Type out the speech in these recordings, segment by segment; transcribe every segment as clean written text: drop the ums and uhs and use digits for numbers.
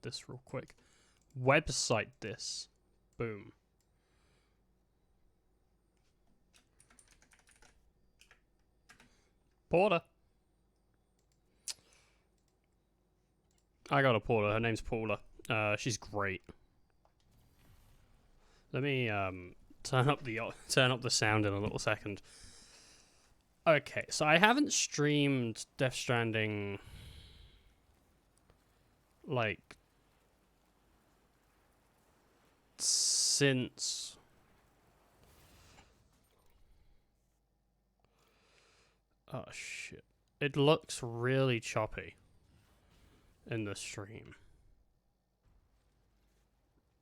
this real quick. Website this. Boom. Porter. I got a Porter. Her name's Paula. She's great. Let me turn up the sound in a little second. Okay, so I haven't streamed Death Stranding like since oh shit. It looks really choppy in the stream.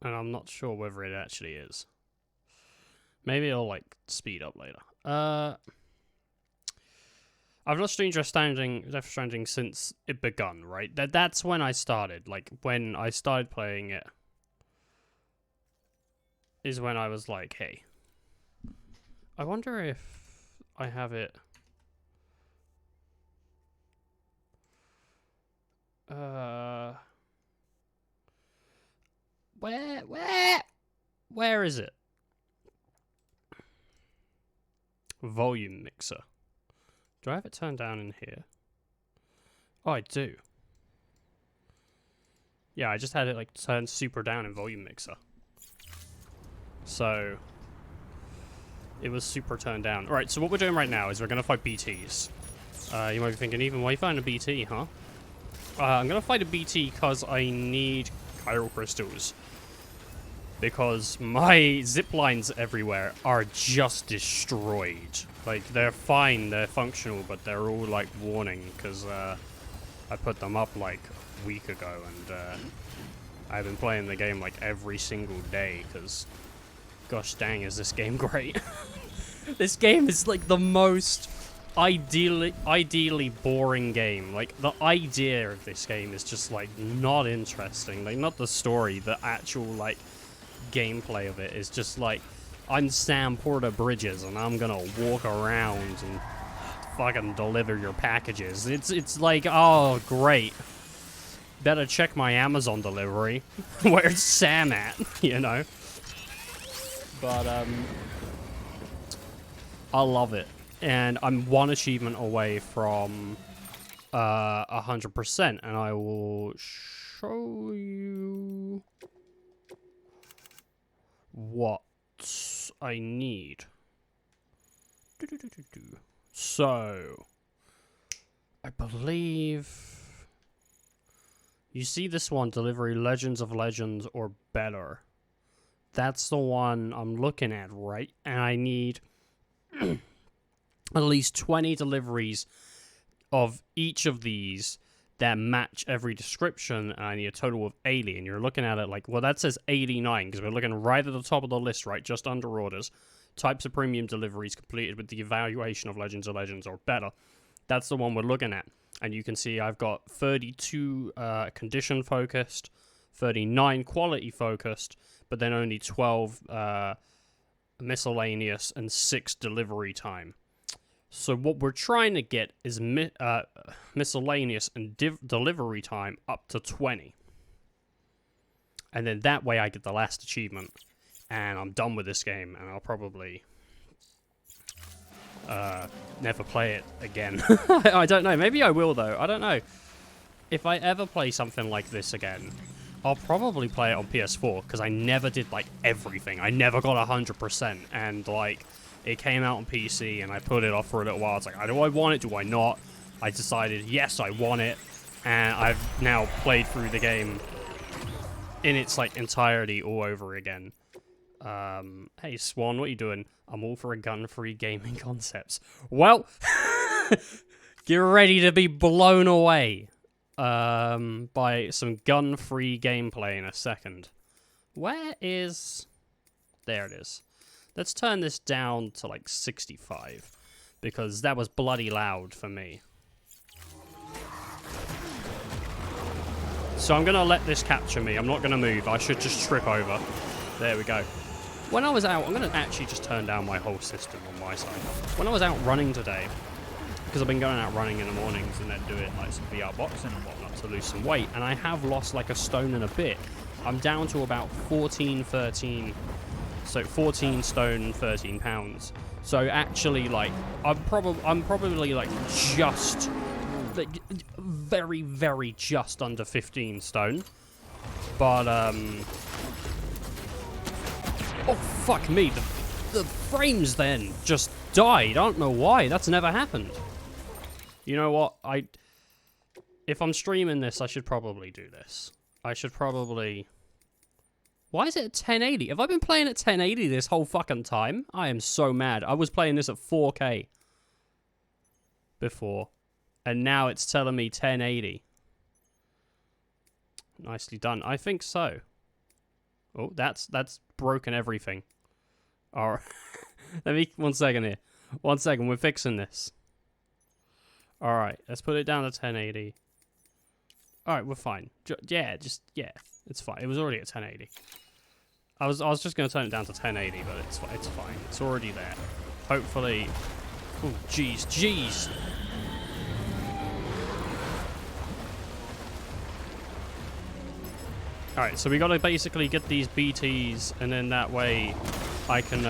And I'm not sure whether it actually is. Maybe it'll like speed up later. I've not streamed Death Stranding since it begun, right? That's when I started. Like, when I started playing it is when I was like, hey. I wonder if I have it... Where is it? Volume mixer. Do I have it turned down in here? Oh, I do. Yeah, I just had it like turned super down in volume mixer. So it was super turned down. Alright, so what we're doing right now is we're gonna fight BTs. You might be thinking, even why are you fighting a BT, huh? I'm gonna fight a BT because I need chiral crystals. Because my zip lines everywhere are just destroyed. Like, they're fine, they're functional, but they're all, like, warning, because I put them up, like, a week ago, and I've been playing the game, like, every single day, because, gosh dang, is this game great. This game is, like, the most ideally boring game. Like, the idea of this game is just, like, not interesting. Like, not the story, the actual, like, gameplay of it is just like, I'm Sam Porter Bridges and I'm gonna walk around and fucking deliver your packages. It's like, oh great, better check my Amazon delivery. Where's Sam at? You know. But I love it, and I'm one achievement away from 100%, and I will show you what I need. So, I believe you see this one, delivery Legends of Legends or better. That's the one I'm looking at, right? And I need at least 20 deliveries of each of these that match every description, and I need a total of 80, and you're looking at it like, well, that says 89, because we're looking right at the top of the list, right, just under orders. Types of premium deliveries completed with the evaluation of Legends of Legends or better. That's the one we're looking at, and you can see I've got 32 condition focused, 39 quality focused, but then only 12 miscellaneous and 6 delivery time. So what we're trying to get is miscellaneous and delivery time up to 20. And then that way I get the last achievement. And I'm done with this game. And I'll probably never play it again. I don't know. Maybe I will, though. I don't know. If I ever play something like this again, I'll probably play it on PS4. Because I never did, like, everything. I never got 100%. And, like... it came out on PC, and I put it off for a little while. It's like, do I want it? Do I not? I decided, yes, I want it. And I've now played through the game in its, like, entirety all over again. Hey, Swan, what are you doing? I'm all for a gun-free gaming concepts. Well, get ready to be blown away by some gun-free gameplay in a second. Where is... there it is. Let's turn this down to like 65, because that was bloody loud for me. So I'm going to let this capture me. I'm not going to move. I should just trip over. There we go. When I was out, I'm going to actually just turn down my whole system on my side. When I was out running today, because I've been going out running in the mornings and then doing like some VR boxing and whatnot to lose some weight, and I have lost like a stone and a bit. I'm down to about 14 stone, 13 pounds. So actually, like, I'm probably like just, like, very, very just under 15 stone. But, oh, fuck me, the frames then just died. I don't know why. That's never happened. You know what? If I'm streaming this, I should probably do this. I should probably... Why is it at 1080? Have I been playing at 1080 this whole fucking time? I am so mad. I was playing this at 4K before, and now it's telling me 1080. Nicely done. I think so. Oh, that's broken everything. All right. Let me... One second here. 1 second. We're fixing this. All right. Let's put it down to 1080. All right. We're fine. Yeah. It's fine. It was already at 1080. I was just going to turn it down to 1080, but it's fine. It's already there. Hopefully... Oh, jeez. Alright, so we got to basically get these BTs, and then that way I can...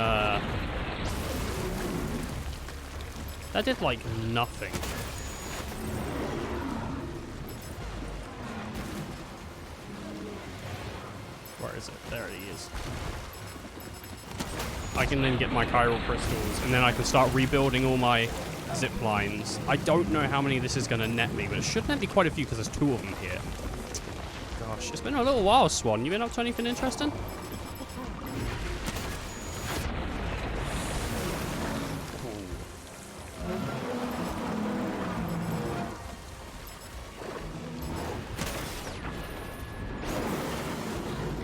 That did, like, nothing. Where is it? There it is. I can then get my chiral crystals, and then I can start rebuilding all my zip lines. I don't know how many this is going to net me, but it should net me quite a few because there's 2 of them here. Gosh, it's been a little while, Swan. You been up to anything interesting?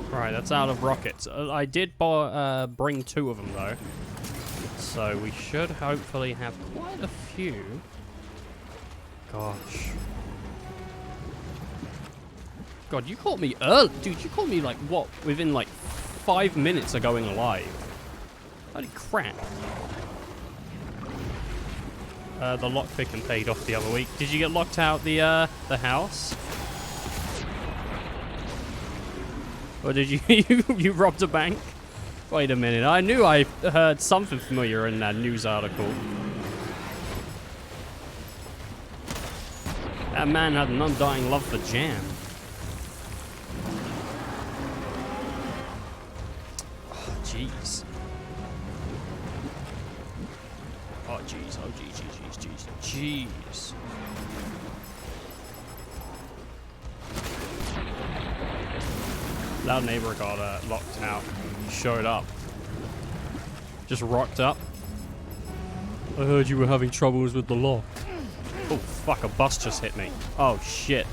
Right, that's out of rockets. I did bring 2 of them, though. So we should hopefully have quite a few. Gosh. God, you caught me early. Dude, you caught me, like, what? Within, like, 5 minutes of going live. Holy crap. The lockpicking paid off the other week. Did you get locked out the house? Or did you you robbed a bank? Wait a minute, I knew I heard something familiar in that news article. That man had an undying love for jam. Oh, jeez. Oh, jeez, oh, jeez. Loud neighbor got locked out. He showed up. Just rocked up. I heard you were having troubles with the lock. Oh, fuck, a bus just hit me. Oh, shit.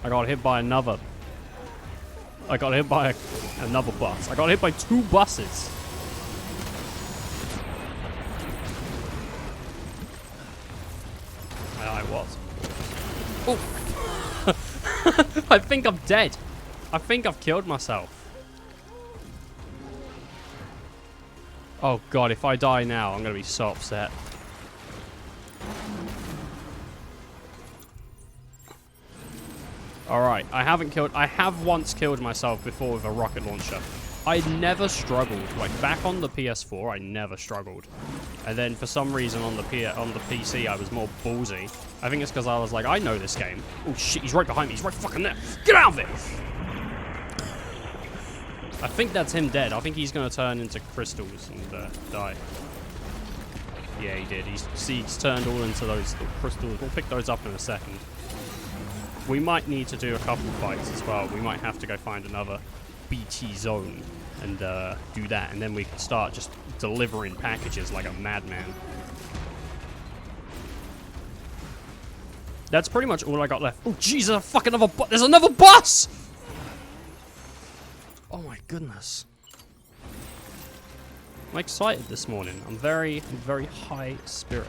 I got hit by another. I got hit by another bus. I got hit by 2 buses. I was. Oh. I think I'm dead. I think I've killed myself. Oh god, if I die now, I'm gonna be so upset. Alright, I have once killed myself before with a rocket launcher. I never struggled. Like, back on the PS4, I never struggled. And then for some reason on the PC, I was more ballsy. I think it's because I was like, I know this game. Oh shit, he's right behind me. He's right fucking there. Get out of it! I think that's him dead. I think he's going to turn into crystals and die. Yeah, he did. He's turned all into those crystals. We'll pick those up in a second. We might need to do a couple fights as well. We might have to go find another BT zone and do that. And then we can start just delivering packages like a madman. That's pretty much all I got left. Oh, Jesus, a fucking another bus. There's another bus! Oh my goodness. I'm excited this morning. I'm very high spirit.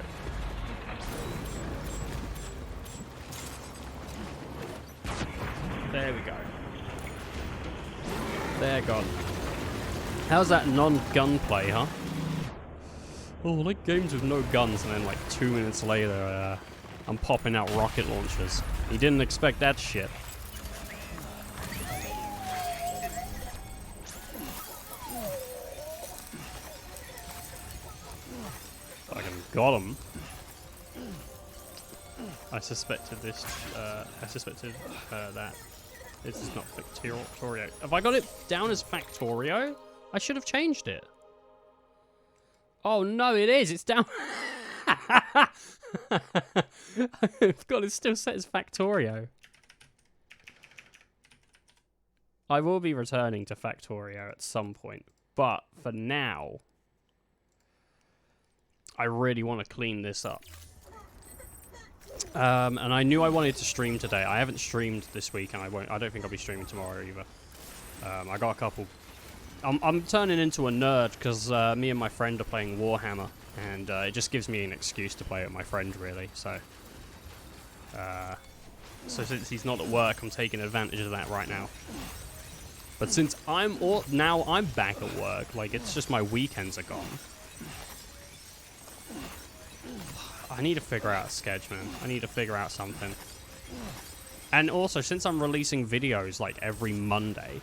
There we go. There, God. How's that non-gunplay, huh? Oh, like games with no guns, and then like 2 minutes later, I'm popping out rocket launchers. He didn't expect that shit. Fucking got him. I suspected this. I suspected that this is not Factorio. Have I got it down as Factorio? I should have changed it. Oh no, it is. It's down. God, it's still set as Factorio. I will be returning to Factorio at some point, but for now, I really want to clean this up. And I knew I wanted to stream today. I haven't streamed this week, and I don't think I'll be streaming tomorrow either. I got a couple. I'm turning into a nerd because me and my friend are playing Warhammer, and it just gives me an excuse to play with my friend, really. So since he's not at work, I'm taking advantage of that right now. But since now I'm back at work, like it's just my weekends are gone. I need to figure out a sketch, man. I need to figure out something. And also, since I'm releasing videos like every Monday,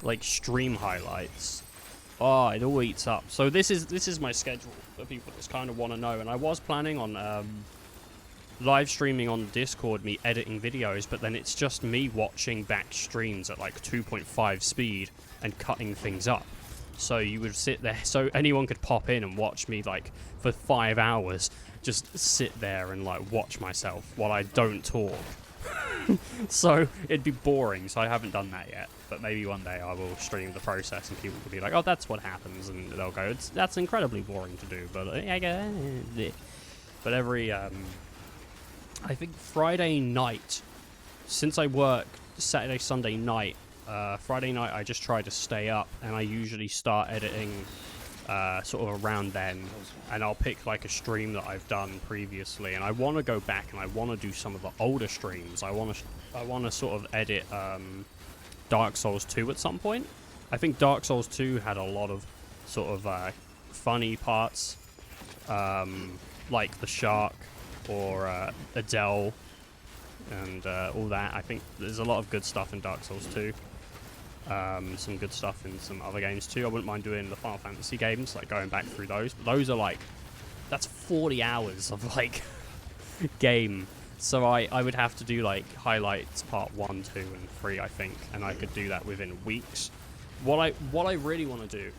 like stream highlights, oh, it all eats up. So this is my schedule for people that just kind of want to know. And I was planning on live streaming on Discord, me editing videos, but then it's just me watching back streams at like 2.5 speed and cutting things up. So you would sit there, so anyone could pop in and watch me like for 5 hours, just sit there and like watch myself while I don't talk. So it'd be boring, so I haven't done that yet. But maybe one day I will stream the process and people will be like, oh, that's what happens, and they'll go, that's incredibly boring to do, but every I think Friday night, since I work Saturday, Sunday night, Friday night I just try to stay up, and I usually start editing sort of around then, and I'll pick like a stream that I've done previously, and I want to go back and I want to do some of the older streams. I want to sort of edit Dark Souls 2 at some point. I think Dark Souls 2 had a lot of sort of funny parts, like the shark or Adele and all that. I think there's a lot of good stuff in Dark Souls 2. Some good stuff in some other games too. I wouldn't mind doing the Final Fantasy games, like going back through those. But those are like, that's 40 hours of like game. So I would have to do like highlights part 1, 2, and 3, I think, and I could do that within weeks. What I really want to do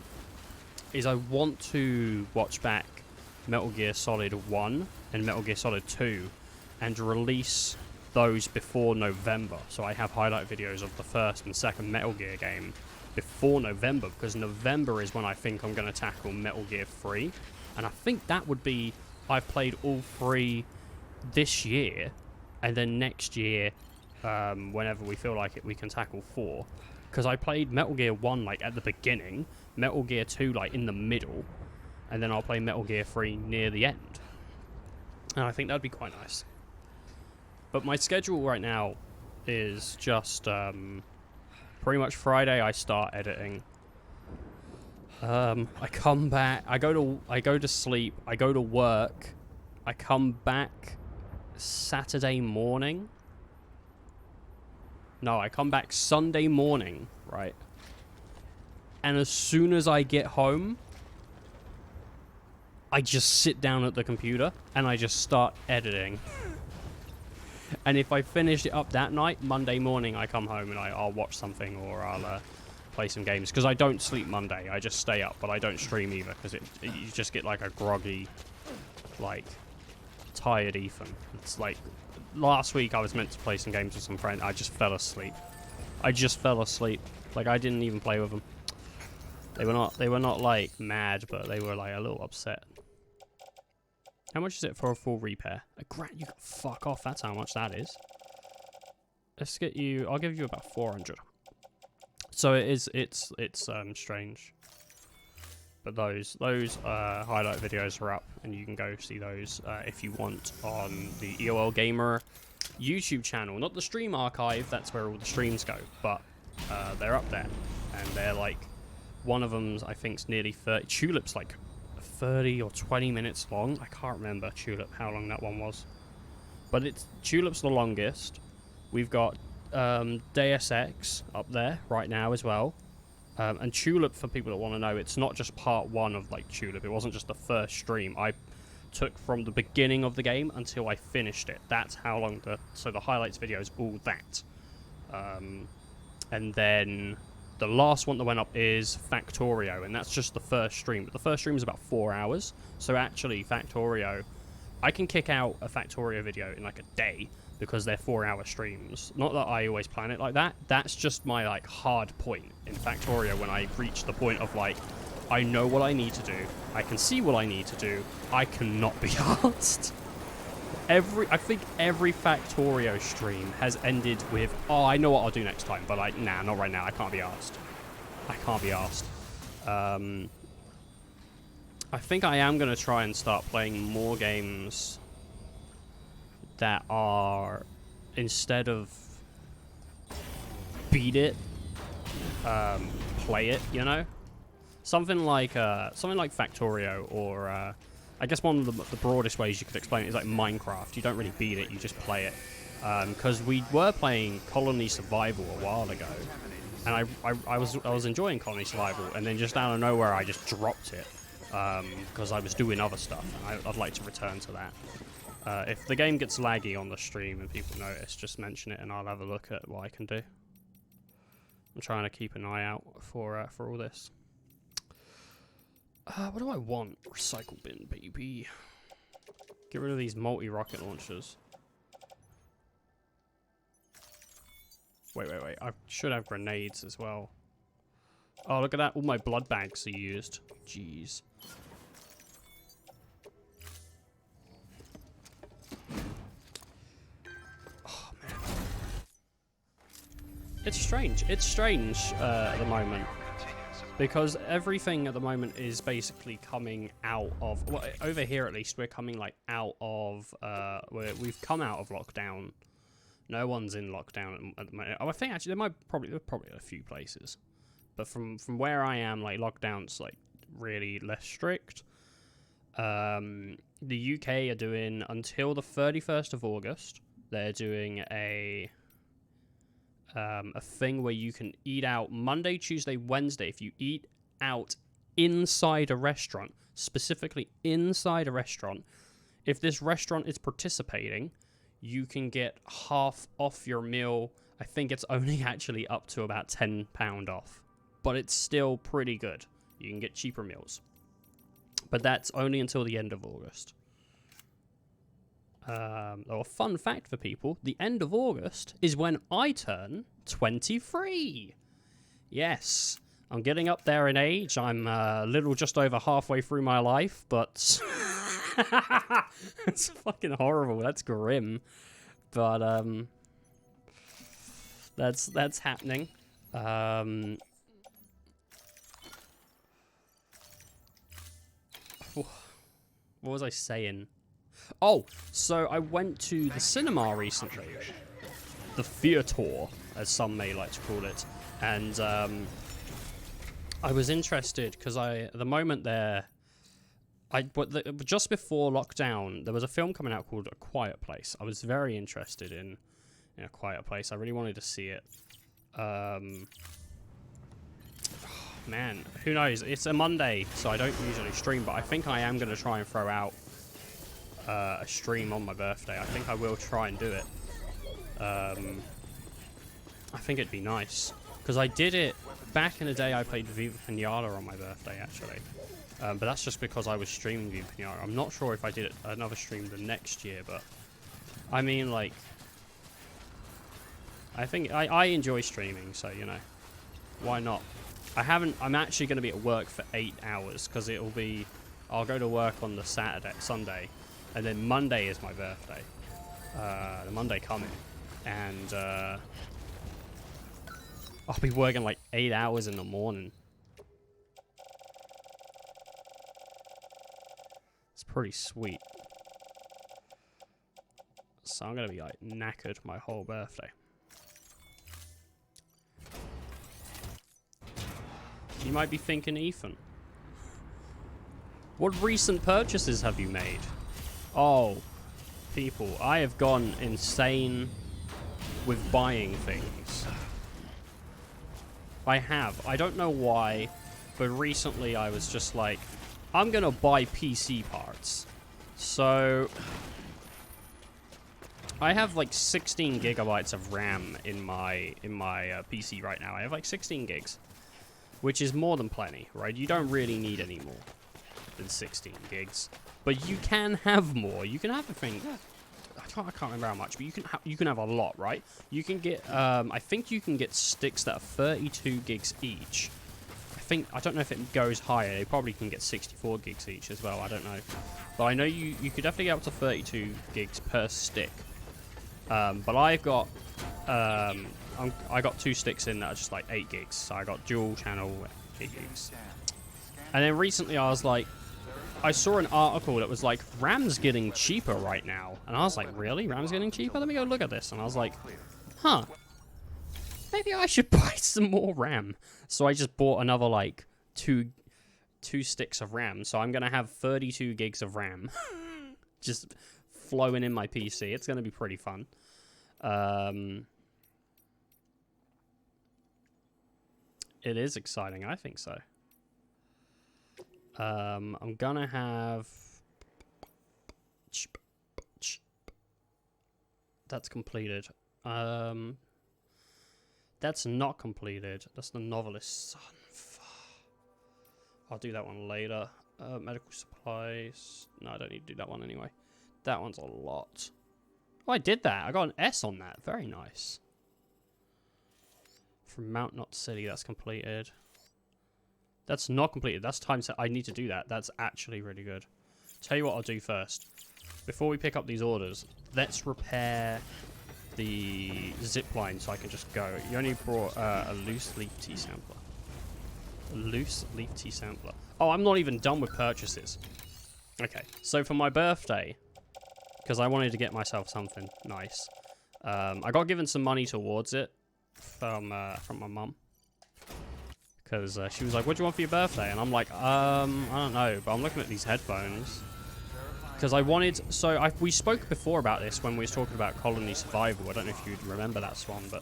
is I want to watch back Metal Gear Solid 1 and Metal Gear Solid 2 and release those before November, so I have highlight videos of the first and second Metal Gear game before November, because November is when I think I'm going to tackle Metal Gear 3, and I think that would be, I've played all 3 this year, and then next year, whenever we feel like it, we can tackle 4, because I played Metal Gear 1 like at the beginning, Metal Gear 2 like in the middle, and then I'll play Metal Gear 3 near the end, and I think that'd be quite nice. But my schedule right now is just pretty much Friday I start editing. I come back, I go to sleep, I go to work, I come back Saturday morning. No, I come back Sunday morning, right? And as soon as I get home, I just sit down at the computer and I just start editing. And if I finish it up that night, Monday morning I come home and I'll watch something, or I'll play some games. Because I don't sleep Monday, I just stay up, but I don't stream either, because you just get like a groggy, like, tired Ethan. It's like, last week I was meant to play some games with some friends, I just fell asleep. Like, I didn't even play with them. They were not like mad, but they were like a little upset. How much is it for a full repair? $1,000. You can fuck off. That's how much that is. Let's get you. I'll give you about 400. So it's strange. But those highlight videos are up, and you can go see those if you want on the EOL-Gamer YouTube channel. Not the stream archive. That's where all the streams go. But they're up there, and they're like, one of them's I think's nearly 30. Tulip's like 30 or 20 minutes long. I can't remember Tulip how long that one was, but Tulip's the longest. We've got Deus Ex up there right now as well. And Tulip, for people that want to know, it's not just part 1 of like Tulip. It wasn't just the first stream. I took from the beginning of the game until I finished it. That's how long so the highlights video is all that. And then the last one that went up is Factorio, and that's just the first stream. But the first stream is about 4 hours. So actually, Factorio, I can kick out a Factorio video in like a day because they're 4-hour streams. Not that I always plan it like that. That's just my like hard point in Factorio when I reach the point of like, I know what I need to do. I can see what I need to do. I cannot be asked. I think every Factorio stream has ended with, oh, I know what I'll do next time, but like, nah, not right now. I can't be asked. I can't be asked. I think I am going to try and start playing more games that are, instead of beat it, play it, you know? Something like Factorio, or I guess one of the broadest ways you could explain it is like Minecraft. You don't really beat it, you just play it. Because we were playing Colony Survival a while ago, and I was enjoying Colony Survival, and then just out of nowhere I just dropped it because I was doing other stuff. And I'd like to return to that. If the game gets laggy on the stream and people notice, just mention it and I'll have a look at what I can do. I'm trying to keep an eye out for all this. What do I want? Recycle bin, baby. Get rid of these multi-rocket launchers. Wait. I should have grenades as well. Oh, look at that. All my blood bags are used. Jeez. Oh, man. It's strange. It's strange at the moment. Because everything at the moment is basically coming out of... Well, over here at least, we're coming like out of... we've come out of lockdown. No one's in lockdown at the moment. Oh, I think actually there might probably a few places. But from where I am, like, lockdown's like really less strict. The UK are doing until the 31st of August. They're doing a thing where you can eat out Monday, Tuesday, Wednesday. If you eat out inside a restaurant, specifically inside a restaurant, if this restaurant is participating, you can get half off your meal. I think it's only actually up to about £10 off, but it's still pretty good. You can get cheaper meals, but that's only until the end of August. A fun fact for people, the end of August is when I turn 23. Yes, I'm getting up there in age. I'm a little just over halfway through my life, but it's fucking horrible. That's grim. But that's happening. What was I saying? Oh, so I went to the cinema recently. The theater, as some may like to call it. And I was interested because at the moment there, just before lockdown, there was a film coming out called A Quiet Place. I was very interested in A Quiet Place. I really wanted to see it. Man, who knows? It's a Monday, so I don't usually stream, but I think I am going to try and throw out a stream on my birthday. I think I will try and do it. I think it'd be nice, because I did it back in the day. I played Viva Pinata on my birthday, actually, but that's just because I was streaming Viva Pinata. I'm not sure if I did another stream the next year, but I mean, like, I think I enjoy streaming, so, you know, why not? I'm actually going to be at work for 8 hours, because I'll go to work on the Sunday, and then Monday is my birthday. The Monday coming. And I'll be working like 8 hours in the morning. It's pretty sweet. So I'm going to be like knackered my whole birthday. You might be thinking, Ethan, What recent purchases have you made? Oh, people, I have gone insane with buying things. I have. I don't know why, but recently I was just like, I'm gonna buy PC parts. So I have like 16 gigabytes of RAM in my PC right now. I have like 16 gigs, which is more than plenty, right? You don't really need any more than 16 gigs, but you can have more. You can have a thing. I can't remember how much, but you can have a lot, right? You can get I think you can get sticks that are 32 gigs each. I don't know if it goes higher. They probably can get 64 gigs each as well. I don't know, but I know you could definitely get up to 32 gigs per stick. But I've got I got 2 sticks in that are just like 8 gigs. So I got dual channel 8 gigs. And then recently I was like, I saw an article that was like, RAM's getting cheaper right now. And I was like, really? RAM's getting cheaper? Let me go look at this. And I was like, huh. Maybe I should buy some more RAM. So I just bought another like two sticks of RAM. So I'm going to have 32 gigs of RAM. Just flowing in my PC. It's going to be pretty fun. It is exciting. I think so. I'm gonna have... That's completed. That's not completed. That's the Novelist's Son. I'll do that one later. Medical supplies. No, I don't need to do that one anyway. That one's a lot. Oh, I did that. I got an S on that. Very nice. From Mount Knot City, that's completed. That's not completed. That's time set. I need to do that. That's actually really good. Tell you what I'll do first. Before we pick up these orders, let's repair the zip line so I can just go. You only brought a loose leaf tea sampler. A loose leaf tea sampler. Oh, I'm not even done with purchases. Okay, so for my birthday, because I wanted to get myself something nice, I got given some money towards it from my mum. Because she was like, what do you want for your birthday? And I'm like, I don't know, but I'm looking at these headphones. Because I wanted... So we spoke before about this when we was talking about Colony Survival. I don't know if you'd remember that, Swan, but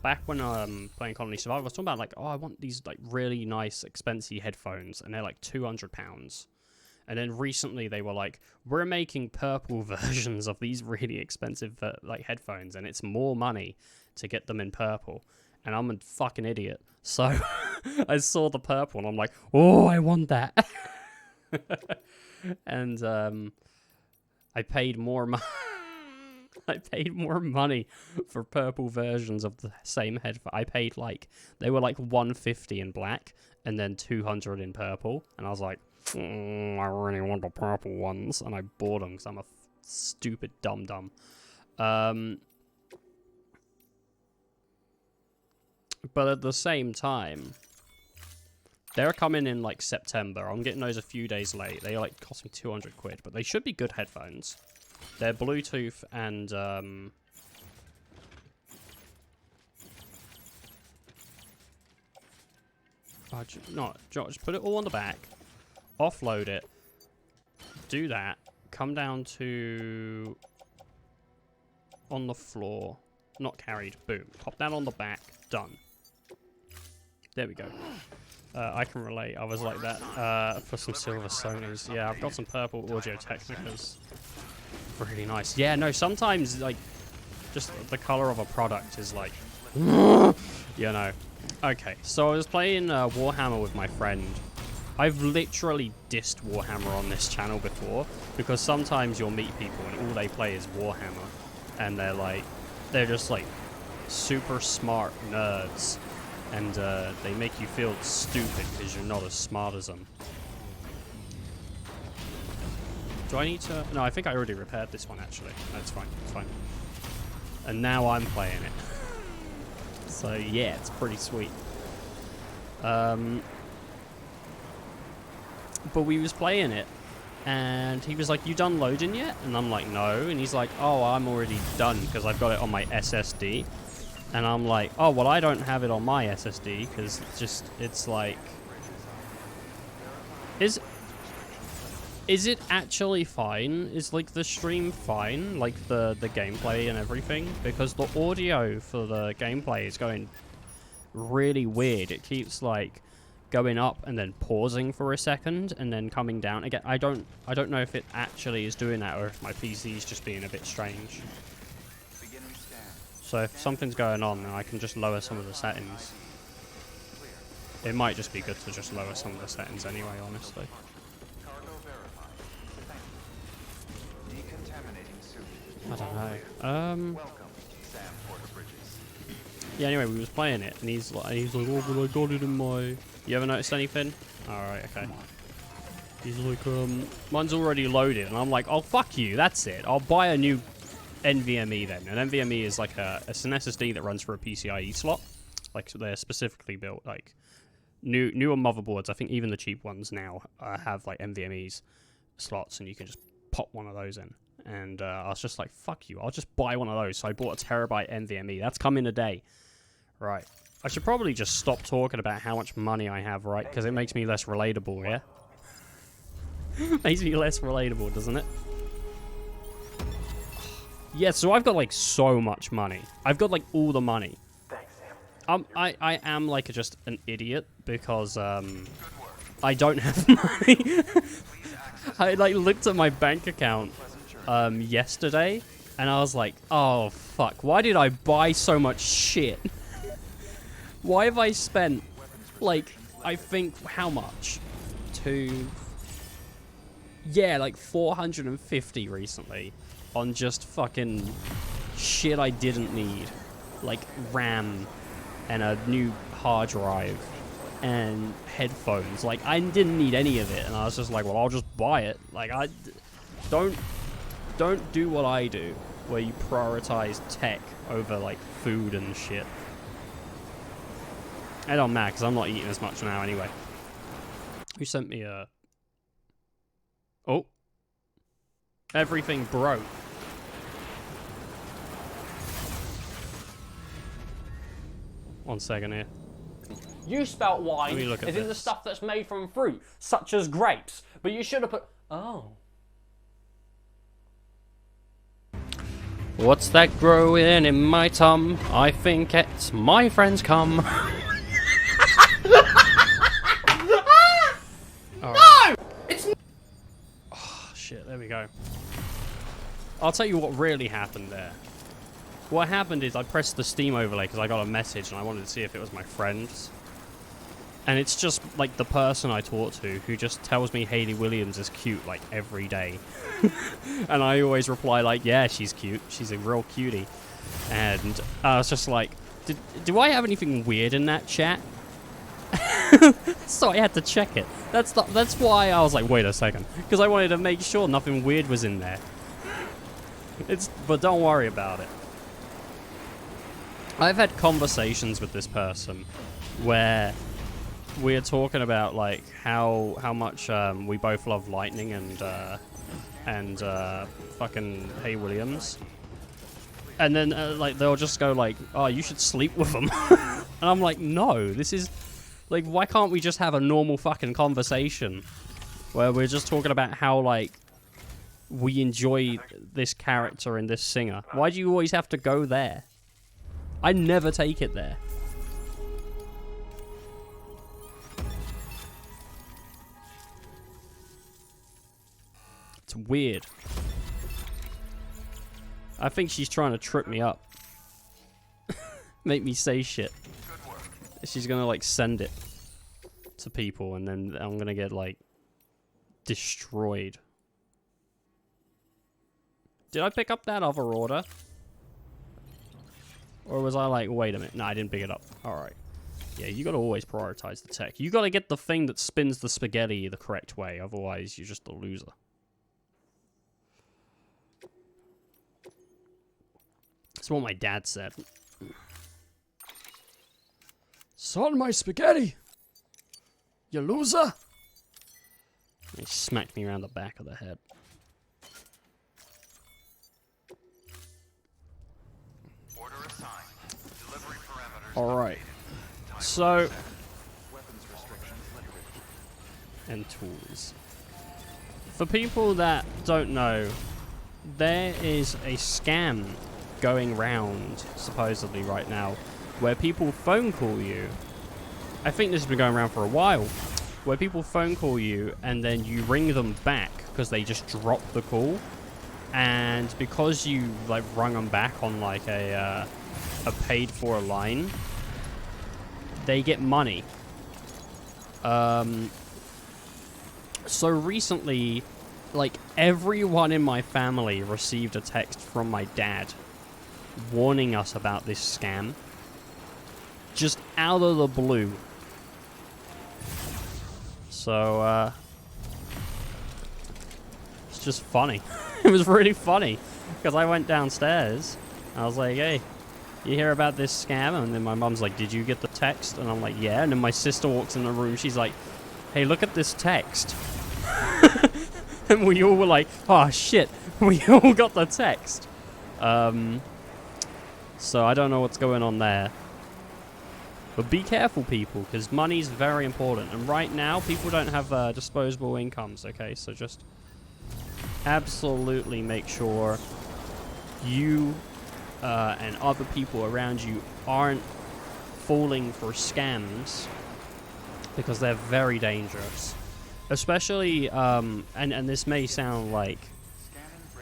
back when playing Colony Survival, I was talking about like, oh, I want these like really nice, expensive headphones, and they're like £200. And then recently they were like, we're making purple versions of these really expensive like headphones, and it's more money to get them in purple. And I'm a fucking idiot. So I saw the purple and I'm like, oh, I want that. And I paid more money. I paid more money for purple versions of the same headphone. I paid like, they were like $150 in black and then $200 in purple. And I was like, I really want the purple ones. And I bought them because I'm a stupid dum-dum. But at the same time, they're coming in like September. I'm getting those a few days late. They like cost me 200 quid, but they should be good headphones. They're Bluetooth and just put it all on the back, offload it, do that, come down to on the floor, not carried, boom, pop that on the back, done. There we go. I can relate. I was like that for some silver Sonys. Yeah, I've got some purple Audio Technicas. Really nice. Yeah, no, sometimes, like, just the color of a product is like, you know. Okay, so I was playing Warhammer with my friend. I've literally dissed Warhammer on this channel before, because sometimes you'll meet people and all they play is Warhammer. And they're just like super smart nerds. And they make you feel stupid because you're not as smart as them. Do I need to... No, I think I already repaired this one, actually. That's fine. It's fine. And now I'm playing it. So, yeah, it's pretty sweet. But we was playing it. And he was like, you done loading yet? And I'm like, no. And he's like, oh, I'm already done because I've got it on my SSD. And I'm like, oh, well, I don't have it on my SSD because it's like... Is it actually fine? Is like the stream fine? Like the gameplay and everything? Because the audio for the gameplay is going really weird. It keeps like going up and then pausing for a second and then coming down again. I don't know if it actually is doing that or if my PC is just being a bit strange. So if something's going on, then I can just lower some of the settings. It might just be good to just lower some of the settings anyway, honestly. I don't know. Yeah, anyway, we was playing it, and he's like, oh, but I got it in my... You ever noticed anything? Alright, okay. He's like, mine's already loaded, and I'm like, oh, fuck you, that's it. I'll buy a new NVMe then. An NVMe is like it's an SSD that runs for a PCIe slot. Like, so they're specifically built, like, newer motherboards. I think even the cheap ones now have, like, NVMe's slots, and you can just pop one of those in. And I was just like, fuck you, I'll just buy one of those. So I bought a terabyte NVMe. That's come in a day. Right. I should probably just stop talking about how much money I have, right? Because it makes me less relatable, yeah? Makes me less relatable, doesn't it? Yeah, so I've got, like, so much money. I've got, like, all the money. I am, like, just an idiot because, I don't have money. I, like, looked at my bank account yesterday, and I was like, oh, fuck, why did I buy so much shit? Why have I spent, like, I think, how much? Yeah, like 450 recently on just fucking shit I didn't need. Like RAM and a new hard drive and headphones. Like, I didn't need any of it, and I was just like, well, I'll just buy it. Like, don't do what I do, where you prioritize tech over, like, food and shit. And I'm mad, because I'm not eating as much now anyway. Who sent me a... Oh. Everything broke. One second here. You spelt wine as in the stuff that's made from fruit, such as grapes. But you should have put... Oh. What's that growing in my tum? I think it's my friends come. No! It's... Oh, shit, there we go. I'll tell you what really happened there. What happened is I pressed the Steam overlay because I got a message and I wanted to see if it was my friends. And it's just, like, the person I talk to who just tells me Hayley Williams is cute, like, every day. And I always reply, like, yeah, she's cute. She's a real cutie. And I was just like, do I have anything weird in that chat? So I had to check it. That's why I was like, wait a second. Because I wanted to make sure nothing weird was in there. But don't worry about it. I've had conversations with this person where we're talking about, like, how much we both love Lightning and fucking Hay Williams, and then like they'll just go like, oh, you should sleep with them. And I'm like, no, this is like, why can't we just have a normal fucking conversation where we're just talking about how, like, we enjoy this character and this singer? Why do you always have to go there? I never take it there. It's weird. I think she's trying to trip me up. Make me say shit. She's gonna, like, send it to people and then I'm gonna get, like, destroyed. Did I pick up that other order? Or was I like, wait a minute? No, I didn't pick it up. Alright. Yeah, you gotta always prioritize the tech. You gotta get the thing that spins the spaghetti the correct way, otherwise you're just a loser. That's what my dad said. Salt in my spaghetti! You loser! He smacked me around the back of the head. Alright. So... and tools. For people that don't know, there is a scam going round, supposedly right now, where people phone call you. I think this has been going around for a while, where people phone call you and then you ring them back because they just dropped the call, and because you like rung them back on like a paid for line, they get money. So recently, like everyone in my family received a text from my dad warning us about this scam, just out of the blue. So, it's just funny. It was really funny, because I went downstairs, I was like, hey, you hear about this scam? And then my mum's like, did you get the text? And I'm like, yeah. And then my sister walks in the room, she's like, hey, look at this text. And we all were like, oh shit, we all got the text. So I don't know what's going on there. But be careful, people, because money's very important. And right now, people don't have disposable incomes, okay? So just absolutely make sure you and other people around you aren't falling for scams, because they're very dangerous. Especially, and this may sound like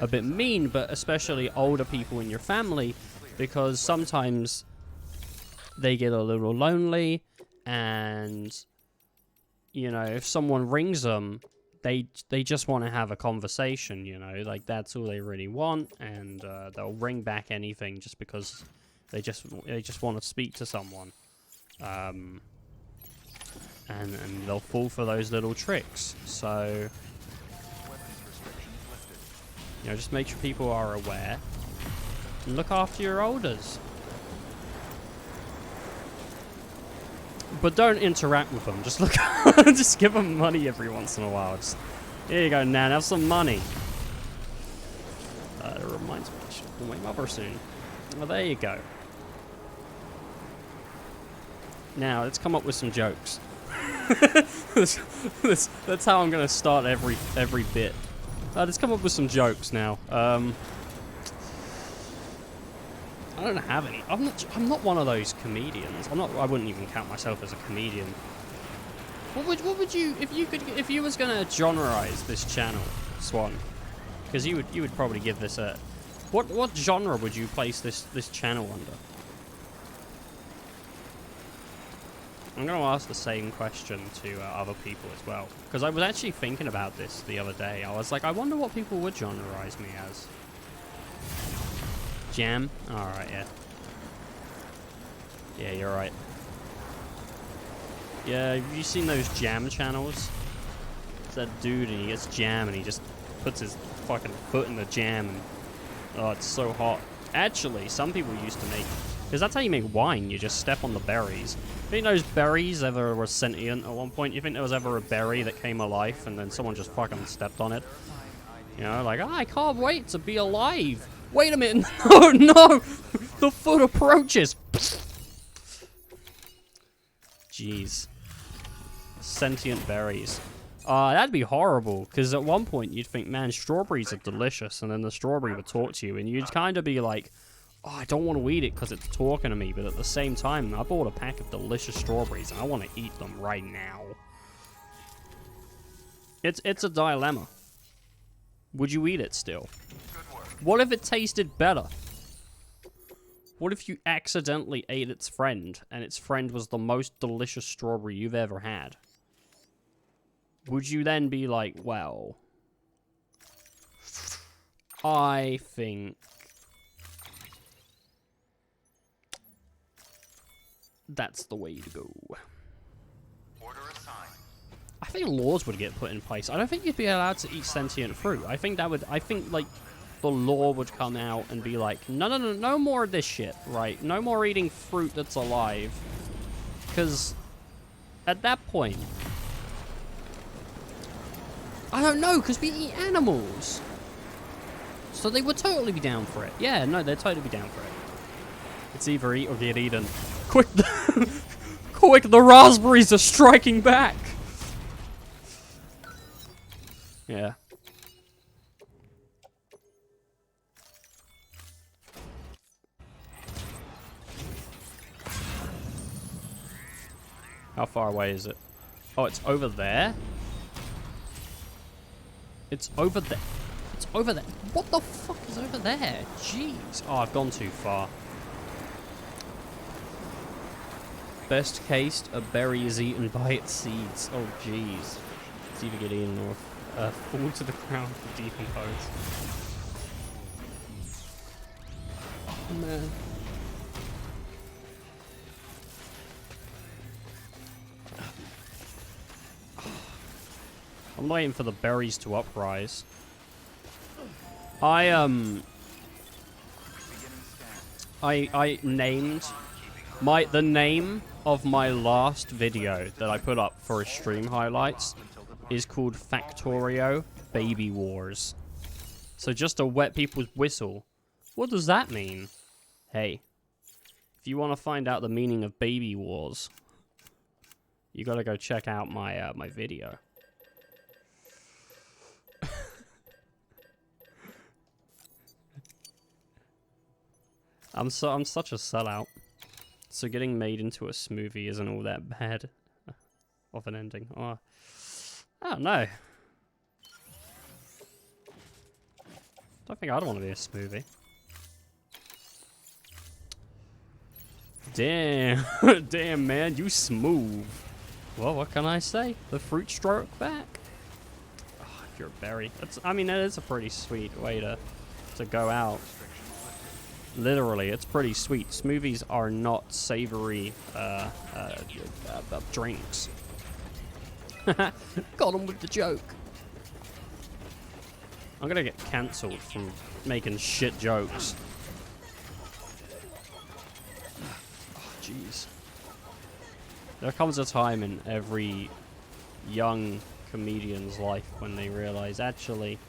a bit mean, but especially older people in your family, because sometimes they get a little lonely, and you know, if someone rings them, they just want to have a conversation, you know, like that's all they really want, and they'll ring back anything just because they just want to speak to someone, and they'll fall for those little tricks. So you know, just make sure people are aware and look after your elders. But don't interact with them. Just look, just give them money every once in a while. Just, here you go, Nan, have some money. It reminds me, I should call my mother soon. Well, there you go. Now, let's come up with some jokes. That's how I'm going to start every bit. Let's come up with some jokes now. I don't have any. I'm not one of those comedians. I wouldn't even count myself as a comedian. What would you, if you was gonna genreize this channel, Swan? Because you would probably give this a, what genre would you place this channel under? I'm gonna ask the same question to other people as well, because I was actually thinking about this the other day. I was like, I wonder what people would genreize me as. Jam? Alright, yeah. Yeah, you're right. Yeah, have you seen those jam channels? It's that dude and he gets jam and he just puts his fucking foot in the jam and... oh, it's so hot. Actually, some people used to make... because that's how you make wine, you just step on the berries. You think those berries ever were sentient at one point? You think there was ever a berry that came alive and then someone just fucking stepped on it? You know, like, oh, I can't wait to be alive! Wait a minute! No, no! The foot approaches! Jeez. Sentient berries. That'd be horrible, because at one point you'd think, man, strawberries are delicious, and then the strawberry would talk to you, and you'd kind of be like, oh, I don't want to eat it because it's talking to me, but at the same time, I bought a pack of delicious strawberries, and I want to eat them right now. It's a dilemma. Would you eat it still? What if it tasted better? What if you accidentally ate its friend, and its friend was the most delicious strawberry you've ever had? Would you then be like, well, I think that's the way to go. Order assigned. I think laws would get put in place. I don't think you'd be allowed to eat sentient fruit. I think like the law would come out and be like, no more of this shit, right? No more eating fruit that's alive. Because at that point, I don't know, because we eat animals. So they would totally be down for it. Yeah, no, they'd totally be down for it. It's either eat or get eaten. Quick, quick, the raspberries are striking back. Yeah. How far away is it? Oh, it's over there? It's over there. It's over there. What the fuck is over there? Jeez. Oh, I've gone too far. Best case, a berry is eaten by its seeds. Oh, jeez. It's either get eaten or fall to the ground and decompose. Oh, man. I'm waiting for the berries to uprise. I named the name of my last video that I put up for a stream highlights is called Factorio Baby Wars. So just to wet people's whistle. What does that mean? Hey, if you want to find out the meaning of Baby Wars, you gotta go check out my my video. I'm such a sellout. So getting made into a smoothie isn't all that bad of an ending. Oh, I don't know. Don't think I'd want to be a smoothie. Damn, damn man, you smooth. Well, what can I say? The fruit stroke back. Oh, if you're a berry, I mean, that is a pretty sweet way to go out. Literally, it's pretty sweet. Smoothies are not savory drinks. Got him with the joke. I'm gonna get cancelled from making shit jokes. Oh, jeez. There comes a time in every young comedian's life when they realize, actually,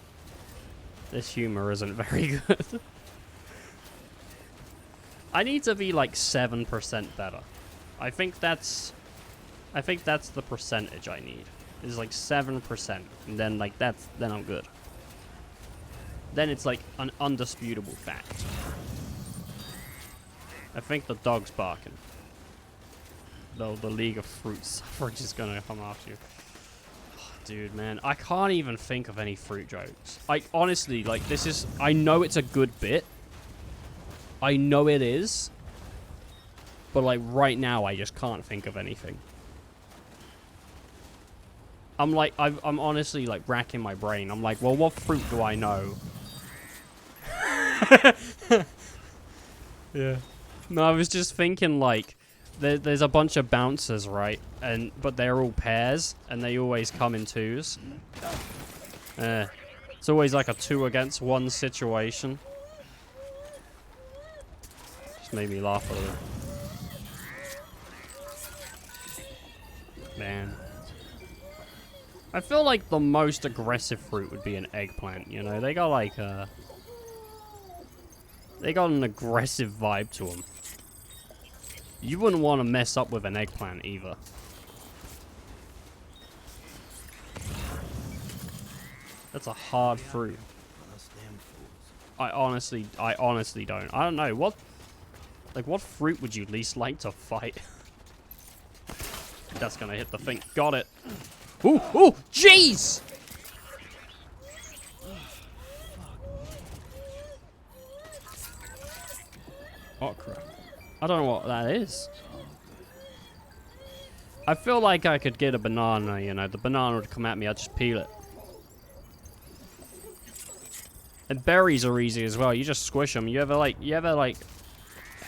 this humor isn't very good. I need to be like 7% better. I think that's the percentage I need. Is like 7%. And then like then I'm good. Then it's like an undisputable fact. I think the dog's barking. Though the League of Fruit Suffrage is gonna come after you. Oh, dude, man, I can't even think of any fruit jokes. Like, honestly, like, this is, I know it's a good bit. I know it is, but like right now I just can't think of anything. I'm honestly like racking my brain. I'm like, well, what fruit do I know? Yeah. No, I was just thinking like, there's a bunch of bouncers, right? But they're all pairs, and they always come in twos. It's always like a 2 against 1 situation. Made me laugh a little. Man. I feel like the most aggressive fruit would be an eggplant, you know? They got like they got an aggressive vibe to them. You wouldn't want to mess up with an eggplant either. That's a hard fruit. I honestly don't. I don't know. What fruit would you least like to fight? That's gonna hit the thing. Got it. Ooh, ooh, jeez! Oh, crap. I don't know what that is. I feel like I could get a banana, you know. The banana would come at me, I'd just peel it. And berries are easy as well. You just squish them. You ever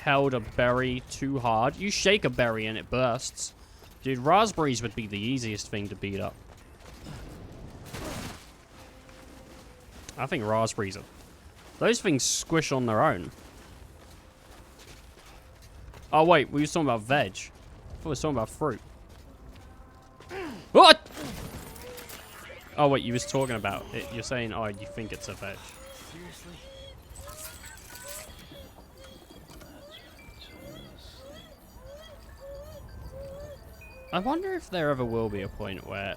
held a berry too hard? You shake a berry and it bursts. Dude, raspberries would be the easiest thing to beat up. I think raspberries are... Those things squish on their own. Oh, wait. We were talking about veg. I thought we were talking about fruit. What? Oh, wait. You was talking about it. You're saying, oh, you think it's a veg. Seriously? I wonder if there ever will be a point where...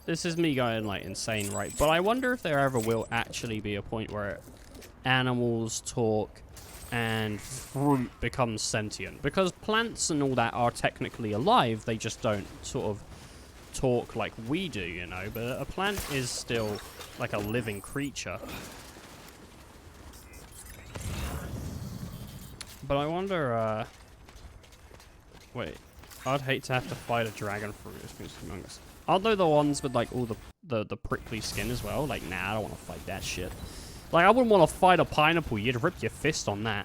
This is me going, like, insane, right? But I wonder if there ever will actually be a point where animals talk and fruit becomes sentient. Because plants and all that are technically alive, they just don't sort of talk like we do, you know? But a plant is still like a living creature. But I wonder, wait, I'd hate to have to fight a dragon fruit. It's humongous. Aren't they the ones with like all the prickly skin as well? Like, nah, I don't want to fight that shit. Like, I wouldn't want to fight a pineapple. You'd rip your fist on that.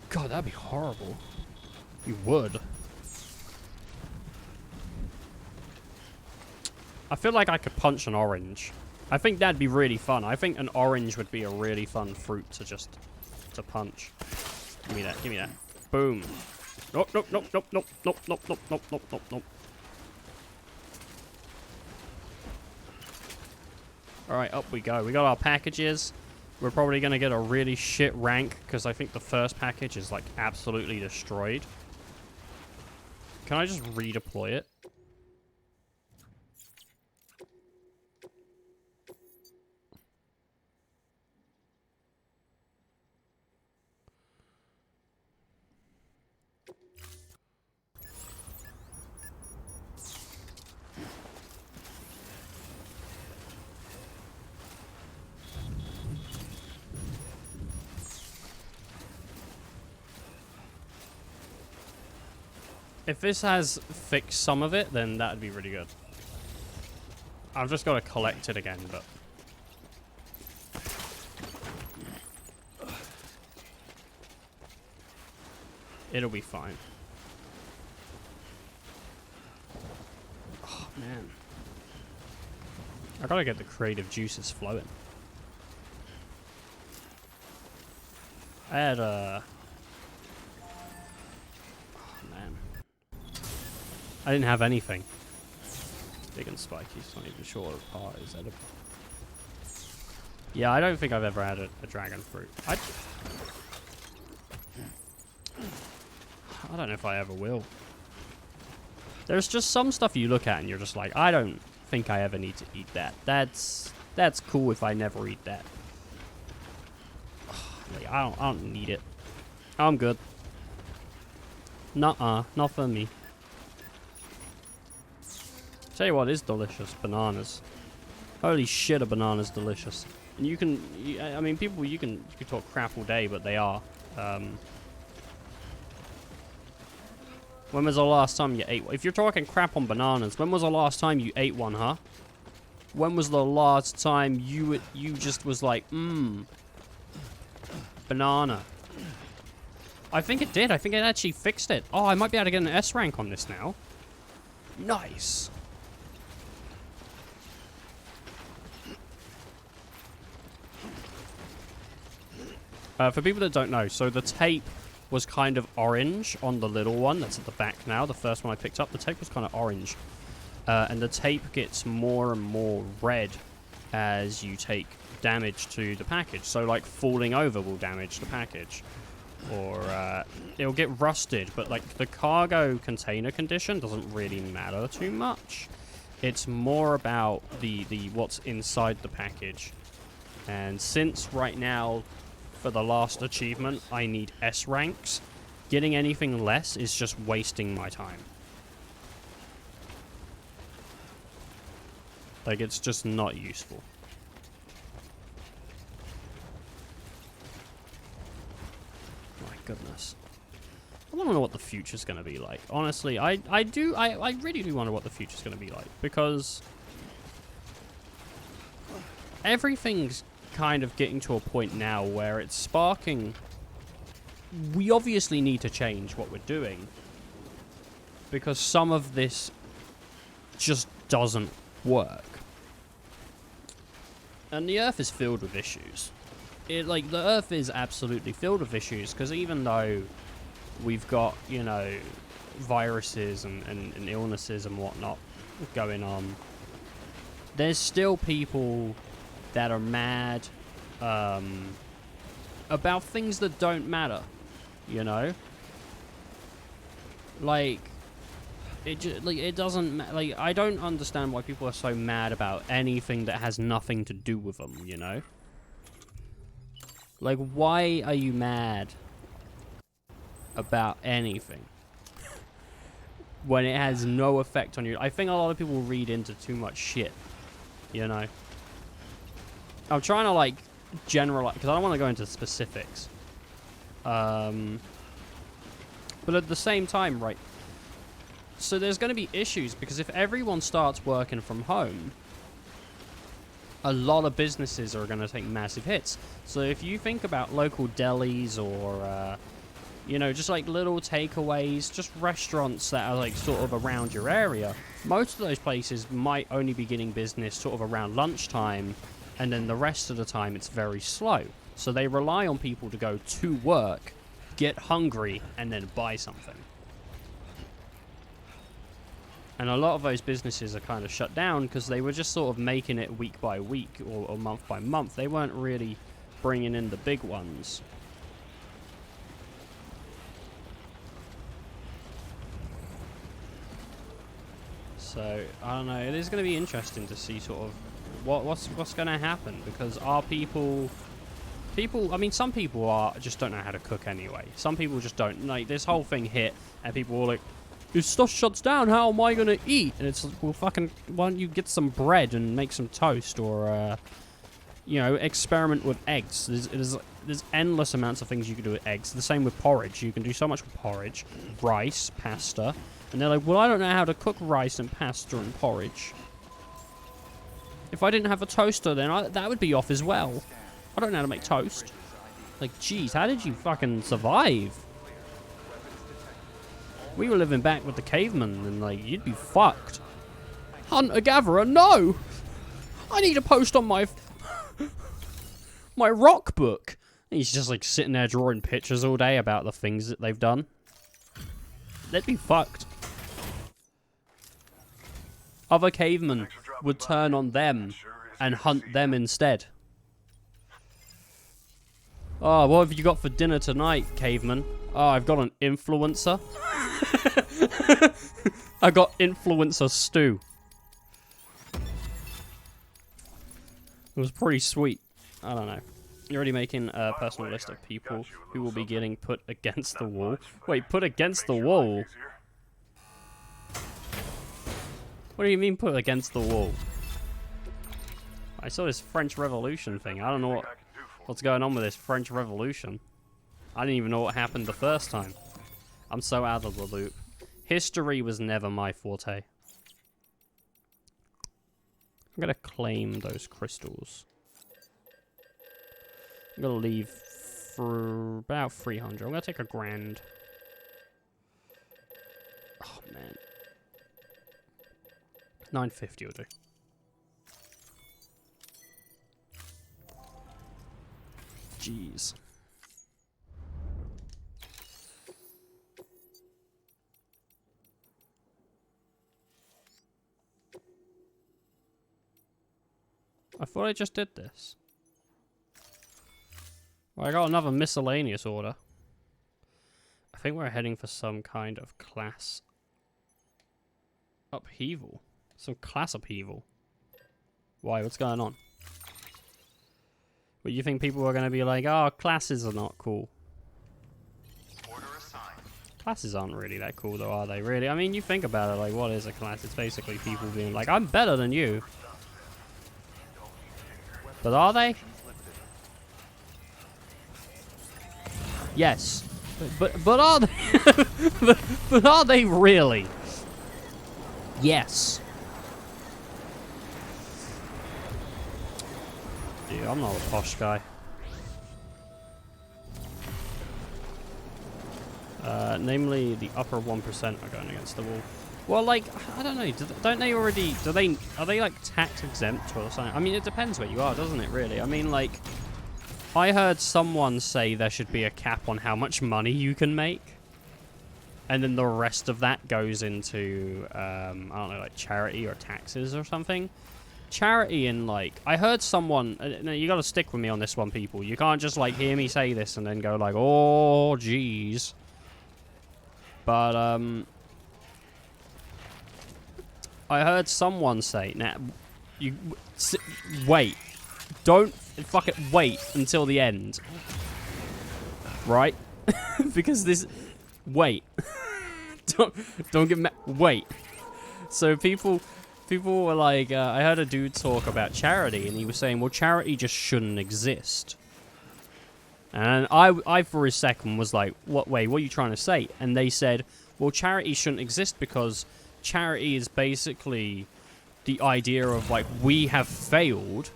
God, that'd be horrible. You would. I feel like I could punch an orange. I think that'd be really fun. I think an orange would be a really fun fruit to punch. Give me that. Give me that. Boom. Nope, nope, nope, nope, nope, nope, nope, nope, nope, nope, nope, nope. Alright, up we go. We got our packages. We're probably going to get a really shit rank, because I think the first package is, like, absolutely destroyed. Can I just redeploy it? If this has fixed some of it, then that'd be really good. I've just got to collect it again, but... it'll be fine. Oh, man. I gotta get the creative juices flowing. I had a... I didn't have anything. Big and spiky, so not even sure what part is edible. Yeah, I don't think I've ever had a dragon fruit. I don't know if I ever will. There's just some stuff you look at and you're just like, I don't think I ever need to eat that. That's cool if I never eat that. Like, I don't need it. I'm good. Nuh-uh, not for me. Tell you what is delicious, bananas. Holy shit, a banana's delicious. And you can, I mean, people, you can talk crap all day, but they are. When was the last time you ate one? If you're talking crap on bananas, when was the last time you ate one, huh? When was the last time you just was like, banana? I think it did. I think it actually fixed it. Oh, I might be able to get an S rank on this now. Nice. For people that don't know, so the tape was kind of orange on the little one that's at the back now. The first one I picked up, the tape was kind of orange. And the tape gets more and more red as you take damage to the package. So, like, falling over will damage the package. Or it'll get rusted. But, like, the cargo container condition doesn't really matter too much. It's more about the what's inside the package. And since right now, for the last achievement, I need S ranks, getting anything less is just wasting my time. Like, it's just not useful. My goodness. I want to know what the future's going to be like. Honestly, I really do wonder what the future's going to be like, because everything's kind of getting to a point now where it's sparking. We obviously need to change what we're doing, because some of this just doesn't work. And the Earth is filled with issues. The Earth is absolutely filled with issues, because even though we've got, you know, viruses and illnesses and whatnot going on, there's still people that are mad about things that don't matter, you know? Like, it doesn't, like, I don't understand why people are so mad about anything that has nothing to do with them, you know? Like, why are you mad about anything when it has no effect on you? I think a lot of people read into too much shit, you know? I'm trying to, like, generalize, because I don't want to go into specifics. But at the same time, right, so there's going to be issues, because if everyone starts working from home, a lot of businesses are going to take massive hits. So if you think about local delis or, you know, just like little takeaways, just restaurants that are like sort of around your area, most of those places might only be getting business sort of around lunchtime, and then the rest of the time it's very slow. So they rely on people to go to work, get hungry, and then buy something. And a lot of those businesses are kind of shut down because they were just sort of making it week by week or month by month. They weren't really bringing in the big ones. So, I don't know. It is going to be interesting to see sort of what's going to happen, because are people, I mean, some people just don't know how to cook anyway. Some people just don't. Like, this whole thing hit, and people were like, if stuff shuts down, how am I going to eat? And it's like, well, fucking, why don't you get some bread and make some toast, or, you know, experiment with eggs. There's endless amounts of things you can do with eggs. The same with porridge. You can do so much with porridge, rice, pasta. And they're like, well, I don't know how to cook rice and pasta and porridge. If I didn't have a toaster, then that would be off as well. I don't know how to make toast. Like, geez, how did you fucking survive? We were living back with the cavemen, and, like, you'd be fucked. Hunter-gatherer, no! I need a post on my rock book. And he's just, like, sitting there drawing pictures all day about the things that they've done. They'd be fucked. Other cavemen would turn on them and hunt them instead. Oh, what have you got for dinner tonight, caveman? Oh, I've got an influencer. I got influencer stew. It was pretty sweet. I don't know. You're already making a personal list of people who will be getting put against the wall. Wait, put against the wall? What do you mean put against the wall? I saw this French Revolution thing. I don't know what's going on with this French Revolution. I didn't even know what happened the first time. I'm so out of the loop. History was never my forte. I'm gonna claim those crystals. I'm gonna leave for about 300. I'm gonna take $1,000. Oh man, 950 will do. Jeez. I thought I just did this. Well, I got another miscellaneous order. I think we're heading for some kind of class upheaval. Some class upheaval. Why? What's going on? But you think people are going to be like, oh, classes are not cool. Classes aren't really that cool, though, are they? Really? I mean, you think about it, like, what is a class? It's basically people being like, I'm better than you. But are they? Yes. But are they? but are they really? Yes. Dude, I'm not a posh guy. Namely, the upper 1% are going against the wall. Well, like, I don't know. Don't they already? Are they like tax exempt or something? I mean, it depends where you are, doesn't it? Really. I mean, like, I heard someone say there should be a cap on how much money you can make, and then the rest of that goes into I don't know, like charity or taxes or something. Charity and like, I heard someone. No, you got to stick with me on this one, people. You can't just like hear me say this and then go like, oh, geez. But I heard someone say, now, wait, don't, fuck it, wait until the end. Right? Because this... Wait. don't get mad. Wait. So people were like... I heard a dude talk about charity, and he was saying, well, charity just shouldn't exist. And I for a second was like, what are you trying to say? And they said, well, charity shouldn't exist because charity is basically the idea of, like, we have failed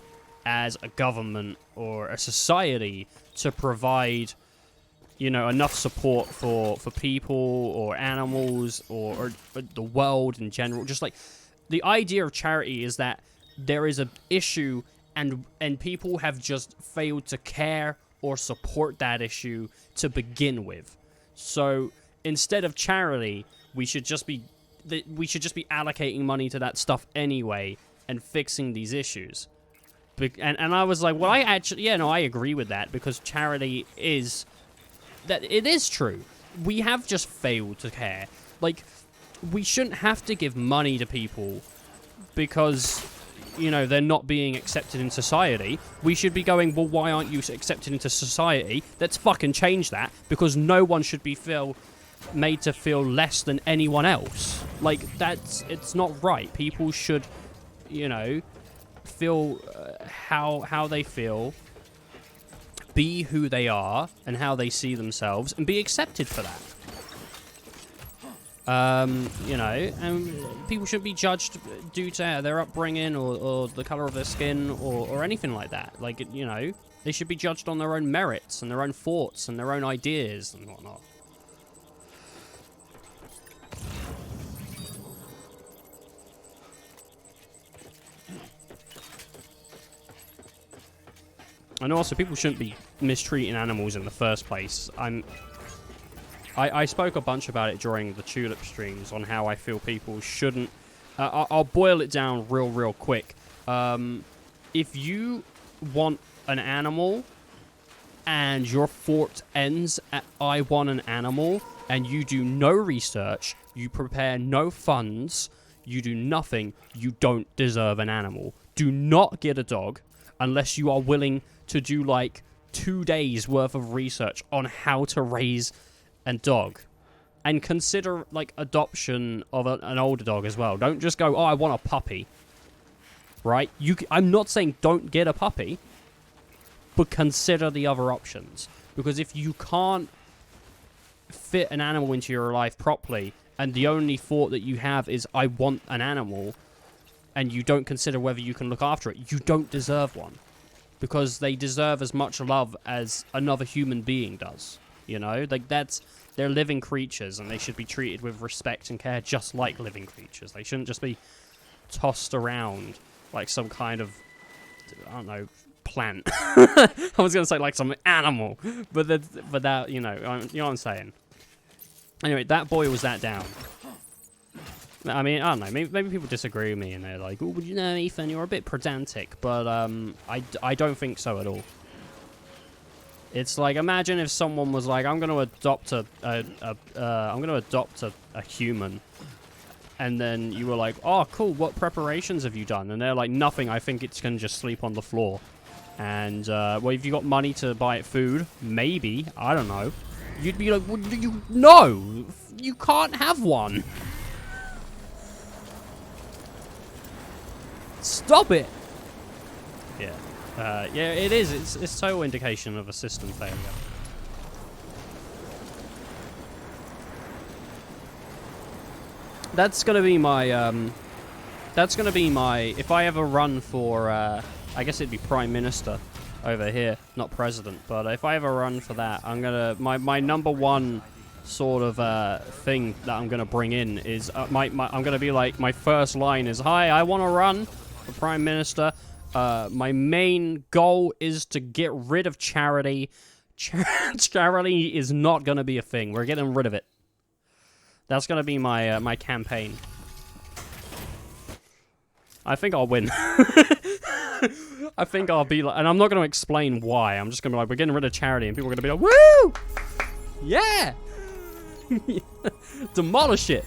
as a government or a society to provide, you know, enough support for people or animals or the world in general. Just like the idea of charity is that there is an issue and people have just failed to care or support that issue to begin with. So instead of charity, we should just be allocating money to that stuff anyway and fixing these issues. And I was like, well, I agree with that, because charity is that it is true. We have just failed to care. Like, we shouldn't have to give money to people because, you know, they're not being accepted in society. We should be going, well, why aren't you accepted into society? Let's fucking change that, because no one should be made to feel less than anyone else. Like, it's not right. People should, you know, feel how they feel, be who they are and how they see themselves, and be accepted for that. You know, and people shouldn't be judged due to their upbringing or the color of their skin or anything like that. Like, you know, they should be judged on their own merits and their own thoughts and their own ideas and whatnot. And also, people shouldn't be mistreating animals in the first place. I spoke a bunch about it during the Tulip streams on how I feel people shouldn't... I'll boil it down real quick. If you want an animal and your thought ends at I want an animal, and you do no research, you prepare no funds, you do nothing, you don't deserve an animal. Do not get a dog unless you are willing to do like 2 days worth of research on how to raise a dog, and consider like adoption of an older dog as well. Don't just go, oh, I want a puppy, right? I'm not saying don't get a puppy, but consider the other options, because if you can't fit an animal into your life properly and the only thought that you have is I want an animal, and you don't consider whether you can look after it, you don't deserve one. Because they deserve as much love as another human being does. You know? Like, they're living creatures, and they should be treated with respect and care just like living creatures. They shouldn't just be tossed around like some kind of, I don't know, plant. I was going to say like some animal. But that, you know what I'm saying. Anyway, that boils that down. I mean, I don't know, maybe people disagree with me and they're like, oh, well, you know, Ethan, you're a bit pedantic, but I don't think so at all. It's like, imagine if someone was like, I'm going to adopt a human, and then you were like, oh, cool, what preparations have you done? And they're like, nothing, I think it's going to just sleep on the floor. And, well, if you got money to buy it food, maybe, I don't know. You'd be like, well, no, you can't have one. Stop it! Yeah. Yeah, it is. It's total indication of a system failure. That's gonna be my, if I ever run for, I guess it'd be Prime Minister over here, not President, but if I ever run for that, I'm gonna, my number one sort of thing that I'm gonna bring in is, I'm gonna be like, my first line is, hi, I wanna run for Prime Minister. My main goal is to get rid of charity. Charity is not going to be a thing. We're getting rid of it. That's going to be my my campaign. I think I'll win. I think I'll be like, and I'm not going to explain why. I'm just going to be like, we're getting rid of charity, and people are going to be like, woo! Yeah! Demolish it!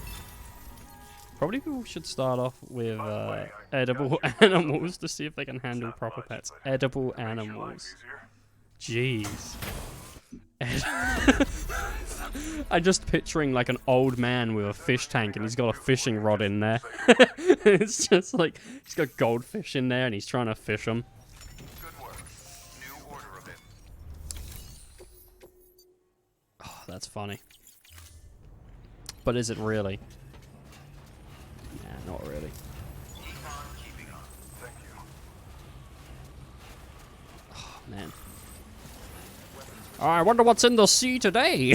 Probably people should start off with edible animals to see if they can handle proper pets. Edible animals. Jeez. I'm just picturing like an old man with a fish tank and he's got a fishing rod in there. It's just like, he's got goldfish in there and he's trying to fish them. Good work. New order of it. Oh, that's funny. But is it really? Nah, not really. Keeping on. Thank you. Oh, man. I wonder what's in the sea today.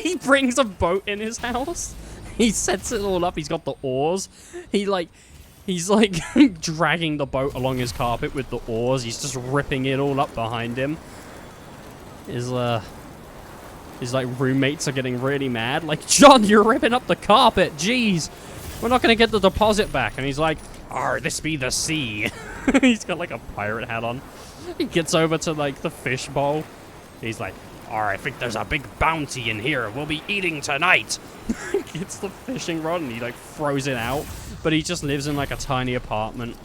He brings a boat in his house. He sets it all up. He's got the oars. He's like dragging the boat along his carpet with the oars. He's just ripping it all up behind him. His like roommates are getting really mad. Like, John, you're ripping up the carpet. Jeez, we're not gonna get the deposit back. And he's like, "Arr, this be the sea." He's got like a pirate hat on. He gets over to like the fish bowl. He's like, "Arr, I think there's a big bounty in here. We'll be eating tonight." Gets the fishing rod and he like throws it out. But he just lives in like a tiny apartment.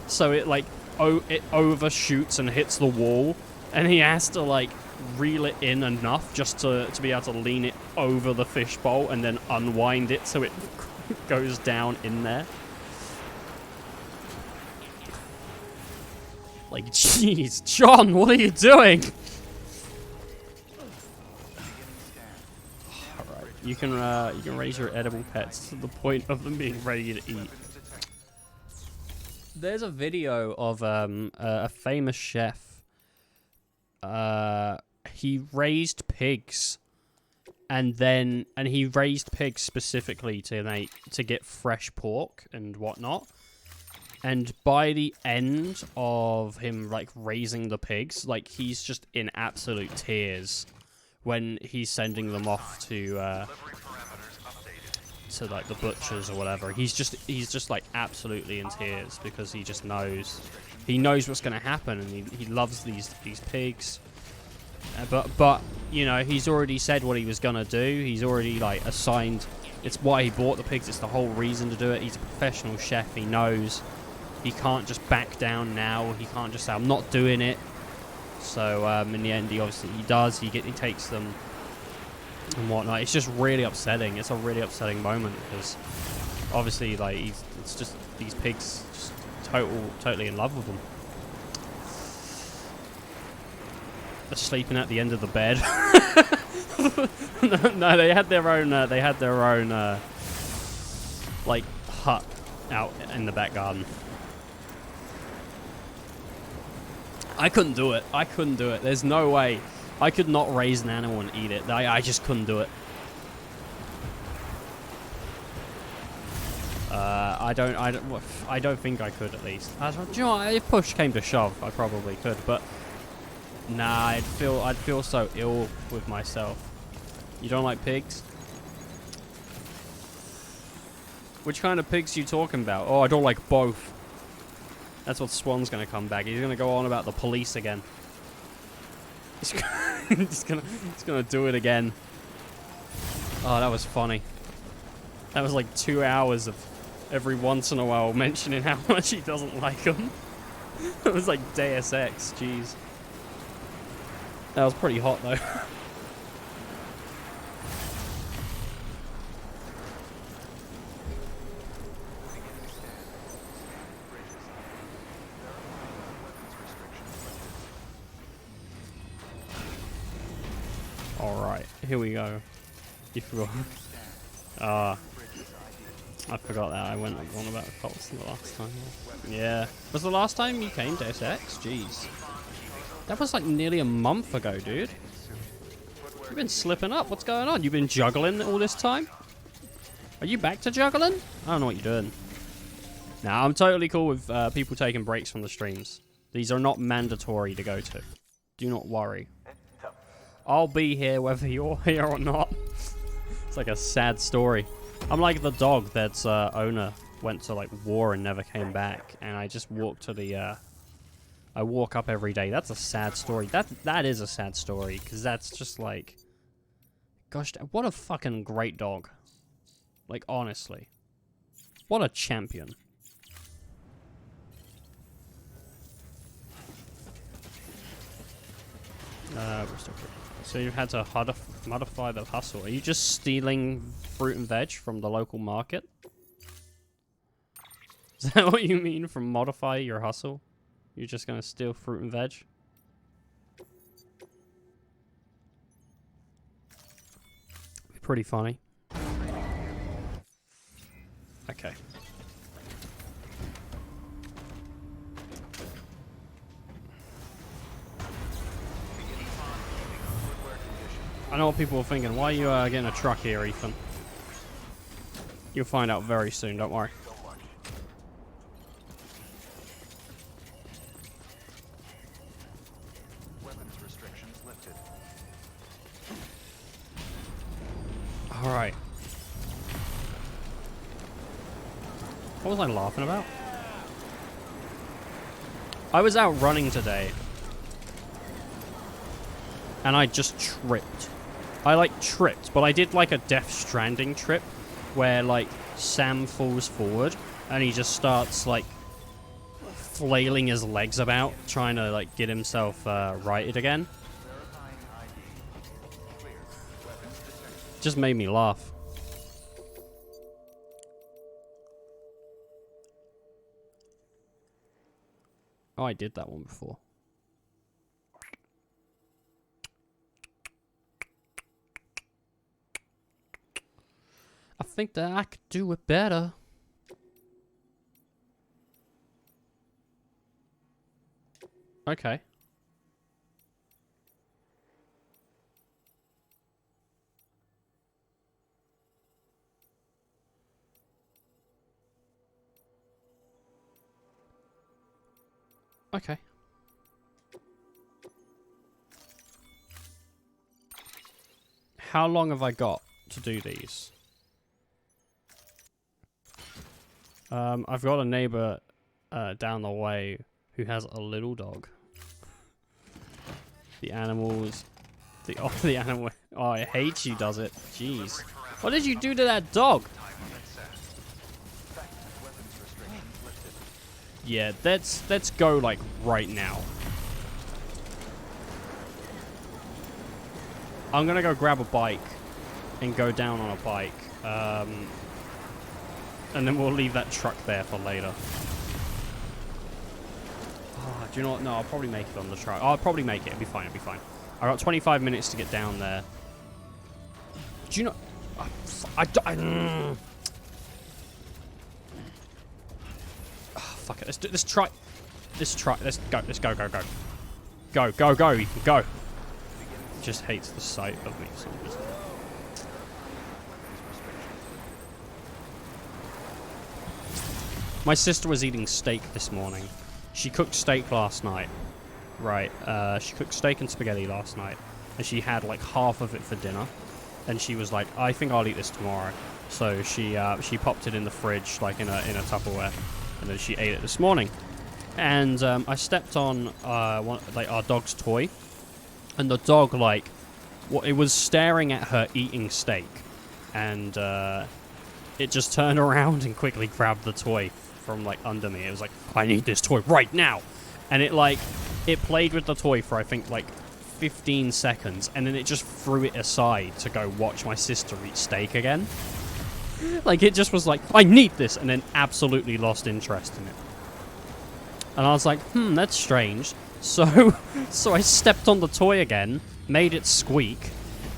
So it like, it overshoots and hits the wall. And he has to like reel it in enough just to be able to lean it over the fish bowl and then unwind it so it goes down in there. Like, jeez, John, what are you doing? Alright, you can raise your edible pets to the point of them being ready to eat. There's a video of a famous chef. He raised pigs, and he raised pigs specifically to get fresh pork and whatnot. And by the end of him like raising the pigs, like he's just in absolute tears when he's sending them off to like the butchers or whatever. He's just like absolutely in tears because he just knows what's going to happen, and he loves these pigs. But you know, he's already said what he was gonna do. He's already like assigned. It's why he bought the pigs. It's the whole reason to do it. He's a professional chef. He knows he can't just back down now. He can't just say, "I'm not doing it." So in the end, he does. He takes them and whatnot. It's just really upsetting. It's a really upsetting moment because obviously, like, it's just these pigs just totally in love with him. They're sleeping at the end of the bed. No, they had their own. Like hut out in the back garden. I couldn't do it. There's no way. I could not raise an animal and eat it. I just couldn't do it. I don't think I could, at least. Do you know what? If push came to shove, I probably could, but nah, I'd feel so ill with myself. You don't like pigs? Which kind of pigs are you talking about? Oh, I don't like both. That's what Swan's gonna come back. He's gonna go on about the police again. He's gonna do it again. Oh, that was funny. That was like 2 hours of every once in a while mentioning how much he doesn't like them. It was like Deus Ex, jeez. That was pretty hot though. Alright, here we go. You forgot. I forgot that. I went on about cults the last time. Yeah. Was the last time you came to SX? Jeez. That was like nearly a month ago, dude. You've been slipping up. What's going on? You've been juggling all this time? Are you back to juggling? I don't know what you're doing. Nah, I'm totally cool with people taking breaks from the streams. These are not mandatory to go to. Do not worry. I'll be here whether you're here or not. It's like a sad story. I'm like the dog that's owner went to like war and never came back, and I just walk to the I walk up every day. That's a sad story. That is a sad story, because that's just like, gosh, what a fucking great dog. Like, honestly. What a champion. So you've had to modify the hustle. Are you just stealing fruit and veg from the local market? Is that what you mean from modify your hustle? You're just gonna steal fruit and veg? Pretty funny. Okay. I know what people are thinking. Why are you getting a truck here, Ethan? You'll find out very soon, don't worry. Weapons restrictions lifted. Alright. What was I laughing about? I was out running today. And I just tripped. I like tripped, but I did like a Death Stranding trip where like Sam falls forward and he just starts like flailing his legs about trying to like get himself righted again. Just made me laugh. Oh, I did that one before. I think that I could do it better. Okay. Okay. How long have I got to do these? I've got a neighbor down the way who has a little dog. The animals... the animal... Oh, I hate she does it. Jeez. What did you do to that dog? Yeah, let's go, like, right now. I'm gonna go grab a bike and go down on a bike. And then we'll leave that truck there for later. Oh, do you know what? No, I'll probably make it on the truck. I'll probably make it. It'll be fine. It'll be fine. I got 25 minutes to get down there. Do you know... fuck it. Let's do this. Try. Let's try. Let's go. Let's go. Go. Go. Go. Go. Go. You can go. Just hates the sight of me. For some reason. My sister was eating steak this morning. She cooked steak last night. Right. She cooked steak and spaghetti last night, and she had like half of it for dinner. And she was like, "I think I'll eat this tomorrow." So she popped it in the fridge, like in a Tupperware. And then she ate it this morning, and I stepped on our dog's toy, and the dog it was staring at her eating steak, and it just turned around and quickly grabbed the toy from like under me. It was like, "I need this toy right now," and it played with the toy for I think like 15 seconds, and then it just threw it aside to go watch my sister eat steak again. Like, it just was like, "I need this," and then absolutely lost interest in it. And I was like, that's strange. So I stepped on the toy again, made it squeak,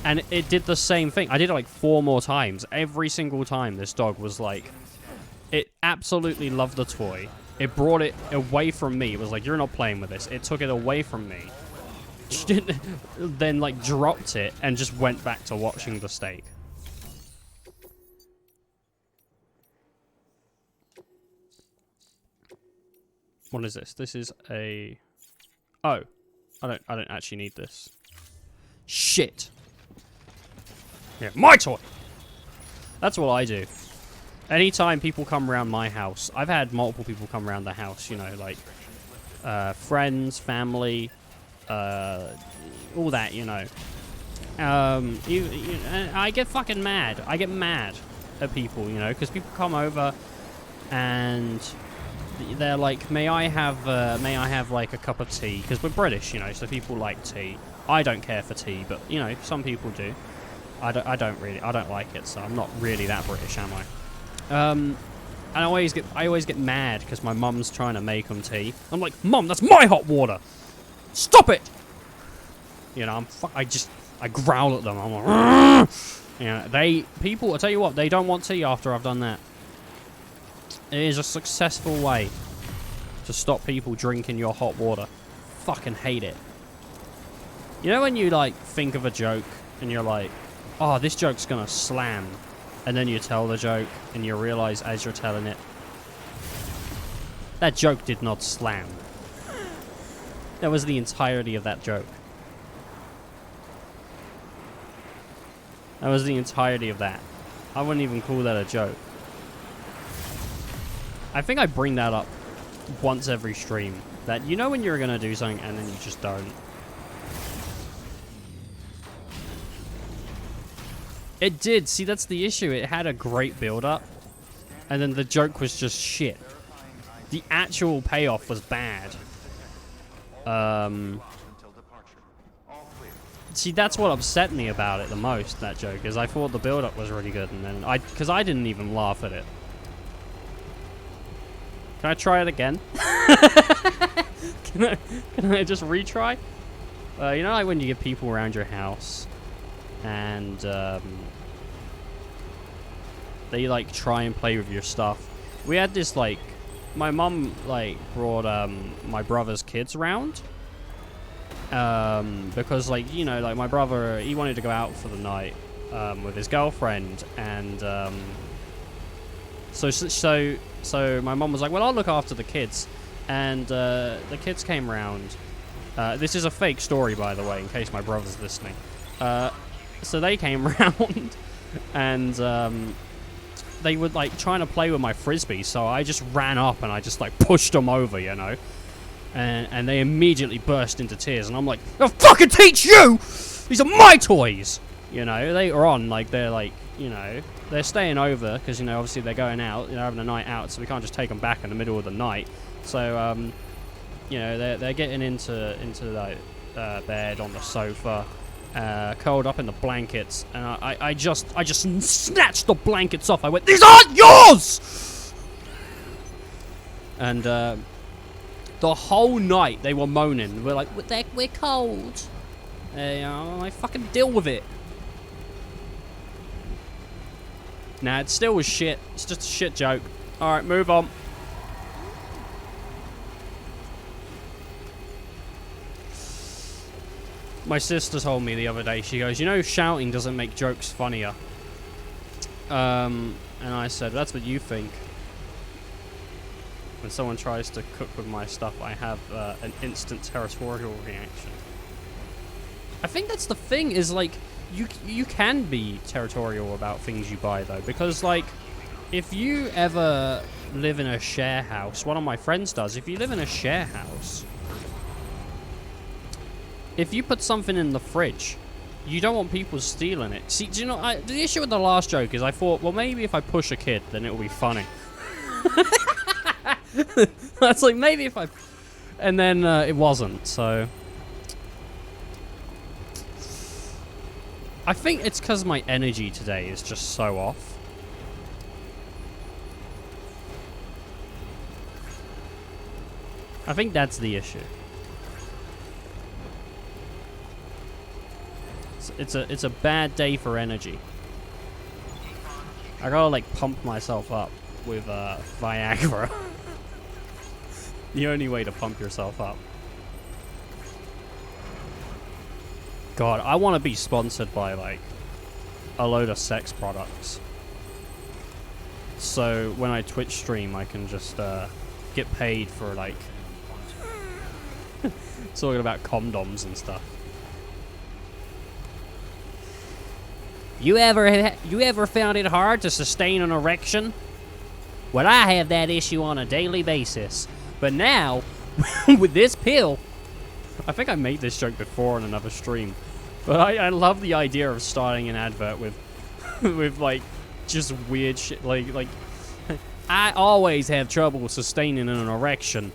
and it did the same thing. I did it like 4 more times. Every single time this dog was like, it absolutely loved the toy. It brought it away from me. It was like, "You're not playing with this." It took it away from me. Then like dropped it and just went back to watching the steak. What is this? This is a... Oh. I don't actually need this. Shit. Yeah, my toy! That's what I do. Anytime people come around my house, I've had multiple people come around the house, you know, like, friends, family, all that, you know. I get fucking mad. I get mad at people, you know, because people come over and they're like, may I have like a cup of tea? Because we're British, you know, so people like tea. I don't care for tea, but you know, some people do. I don't like it, so I'm not really that British, am I? And I always get mad because my mum's trying to make them tea. I'm like, Mum, that's my hot water. Stop it! You know, I growl at them. I'm like, Rrr! You know, people, I tell you what, they don't want tea after I've done that. It is a successful way to stop people drinking your hot water. Fucking hate it. You know when you like think of a joke and you're like, oh, this joke's gonna slam, and then you tell the joke and you realize as you're telling it, that joke did not slam. That was the entirety of that joke. That was the entirety of that. I wouldn't even call that a joke. I think I bring that up once every stream. That, you know when you're gonna do something and then you just don't. It did. See, that's the issue. It had a great build-up, and then the joke was just shit. The actual payoff was bad. See, that's what upset me about it the most, that joke, is I thought the build-up was really good, and then because I didn't even laugh at it. Can I try it again? Can I just retry? You know, like when you get people around your house, and they like try and play with your stuff. We had this like, my mum like brought my brother's kids around. Because like, you know, like my brother, he wanted to go out for the night with his girlfriend, and so my mum was like, well, I'll look after the kids, and the kids came around. This is a fake story, by the way, in case my brother's listening. So they came around, and they were like trying to play with my frisbee, so I just ran up and I just like pushed them over, you know. And they immediately burst into tears, and I'm like, I'll fucking teach you! These are my toys! You know, later on, like, they're like, you know, they're staying over, because, you know, obviously they're going out, they're having a night out, so we can't just take them back in the middle of the night. So, you know, they're getting into like, bed on the sofa, curled up in the blankets, and I just snatched the blankets off. I went, these aren't yours! And, the whole night they were moaning. We're like, we're cold. You know, I fucking deal with it. Nah, it still was shit. It's just a shit joke. Alright, move on. My sister told me the other day, she goes, you know, shouting doesn't make jokes funnier. And I said, that's what you think. When someone tries to cook with my stuff, I have an instant territorial reaction. I think that's the thing, is like, you can be territorial about things you buy, though, because like, if you ever live in a share house, one of my friends does, if you live in a share house, if you put something in the fridge, you don't want people stealing it. See, do you know, the issue with the last joke is I thought, well, maybe if I push a kid, then it will be funny. That's like, maybe if I... And then it wasn't, so... I think it's because my energy today is just so off. I think that's the issue. It's a bad day for energy. I gotta like pump myself up with Viagra. The only way to pump yourself up. God, I want to be sponsored by like a load of sex products. So when I Twitch stream, I can just get paid for like talking about condoms and stuff. You ever found it hard to sustain an erection? Well, I have that issue on a daily basis. But now, with this pill... I think I made this joke before on another stream. But I love the idea of starting an advert with... with, like, just weird shit. Like I always have trouble sustaining an erection.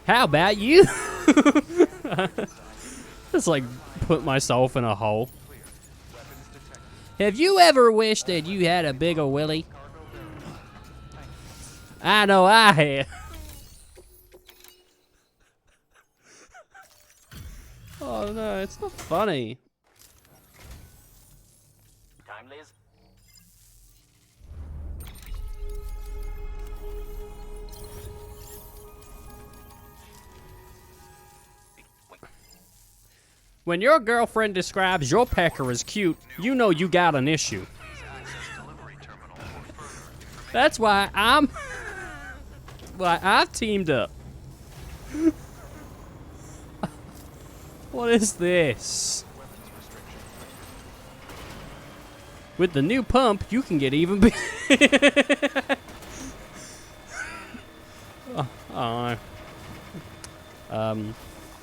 How about you? Just like put myself in a hole. Have you ever wished that you had a bigger willy? I know I have. Oh no, it's not funny. Time, Liz. When your girlfriend describes your pecker as cute, you know you got an issue. That's why I've teamed up. What is this? With the new pump, you can get even bigger.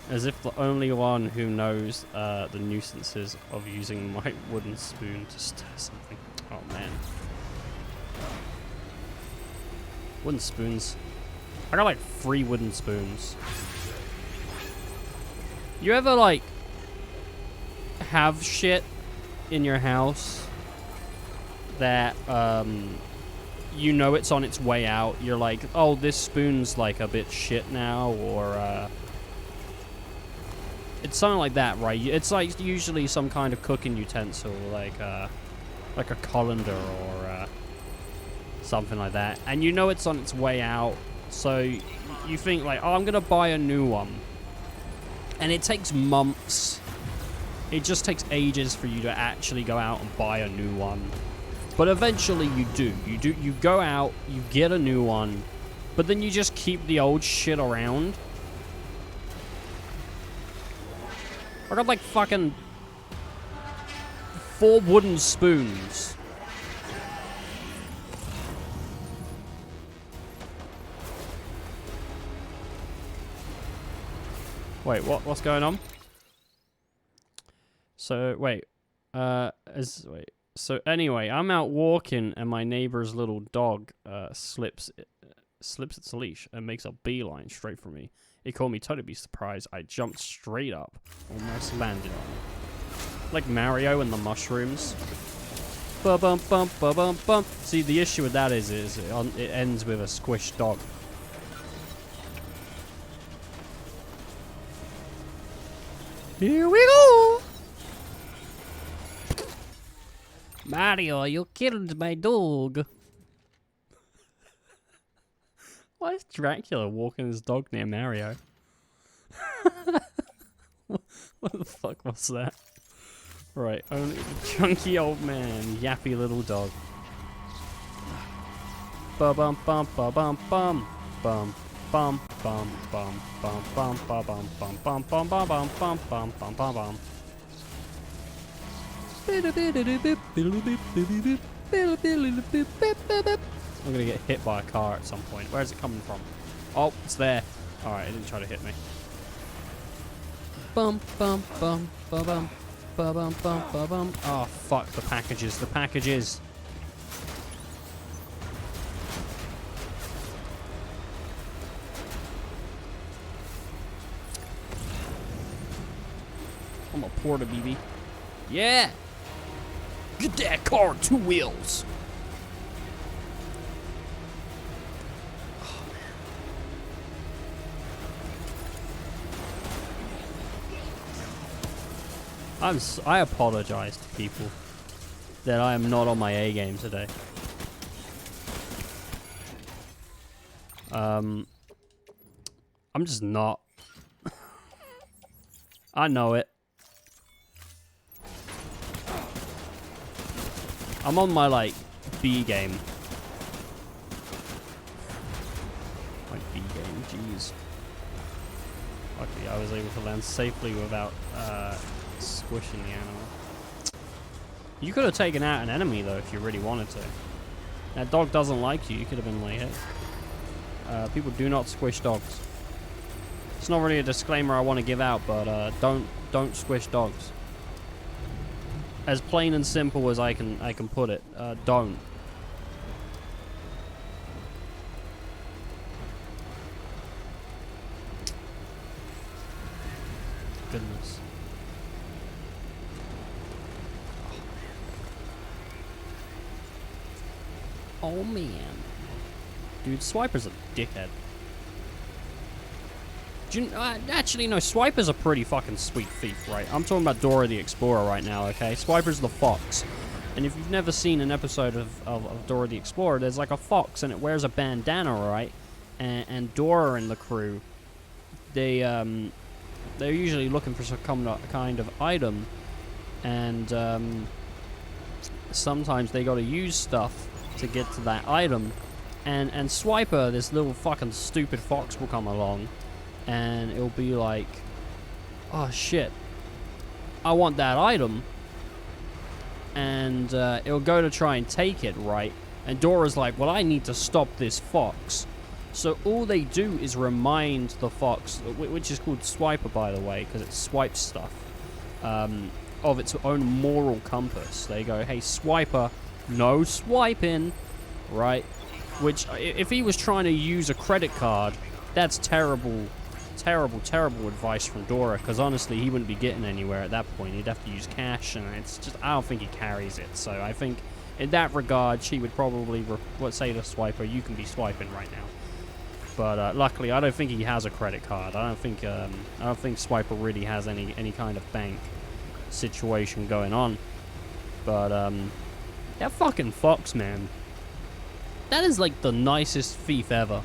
As if the only one who knows the nuisances of using my wooden spoon to stir something. Oh man. Wooden spoons. I got like 3 wooden spoons. You ever like have shit in your house that you know it's on its way out? You're like, oh, this spoon's like a bit shit now, or it's something like that, right? It's like usually some kind of cooking utensil, like a colander or something like that, and you know it's on its way out, so you think like, oh, I'm gonna buy a new one, and it takes months. It just takes ages for you to actually go out and buy a new one, but eventually you do. You go out, you get a new one, but then you just keep the old shit around. I got like fucking 4 wooden spoons. Wait, what's going on? So wait, so anyway, I'm out walking and my neighbor's little dog slips its leash and makes a beeline straight for me. It called me totally surprised. I jumped straight up, almost landed on it. Like Mario and the mushrooms. Ba-bum, bum, ba-bum, bum. See, the issue with that is it ends with a squished dog. Here we go! Mario, you killed my dog. Why is Dracula walking his dog near Mario? What the fuck was that? Right, only the chunky old man, yappy little dog. Ba-bum bum ba-bum bum bum bum bum bum bum bum ba-bum bum bum bum bum bum bum bum bum bum bum. I'm gonna get hit by a car at some point. Where's it coming from? Oh, it's there. Alright, it didn't try to hit me. Bum bum bum ba bum ba bum bum ba bum. Oh fuck, the packages, the packages. I'm a porta BB. Yeah! Get that car on 2 wheels! I apologize to people that I am not on my A game today. I'm just not. I know it. I'm on my, like, B game. My B game, jeez. Luckily, I was able to land safely without, squishing the animal. You could have taken out an enemy, though, if you really wanted to. That dog doesn't like you. You could have been like, hey. People do not squish dogs. It's not really a disclaimer I want to give out, but, don't squish dogs. As plain and simple as I can put it. Don't. goodness. Oh man. Dude, Swiper's a dickhead. Do you, actually, no, Swiper's a pretty fucking sweet thief, right? I'm talking about Dora the Explorer right now, okay? Swiper's the fox. And if you've never seen an episode of Dora the Explorer, there's like a fox and it wears a bandana, right? And Dora and the crew, they're usually looking for some kind of item. And sometimes they gotta use stuff to get to that item. And Swiper, this little fucking stupid fox, will come along. And it'll be like, oh shit, I want that item. And it'll go to try and take it, right? And Dora's like, well, I need to stop this fox. So all they do is remind the fox, which is called Swiper, by the way, because it swipes stuff, of its own moral compass. They go, hey, Swiper, no swiping, right? Which, if he was trying to use a credit card, that's terrible advice from Dora, because honestly he wouldn't be getting anywhere at that point. He'd have to use cash, and it's just, I don't think he carries it. So I think in that regard she would probably say to Swiper, you can be swiping right now. But luckily I don't think he has a credit card. I don't think Swiper really has any kind of bank situation going on. But that fucking fox, man, that is like the nicest thief ever.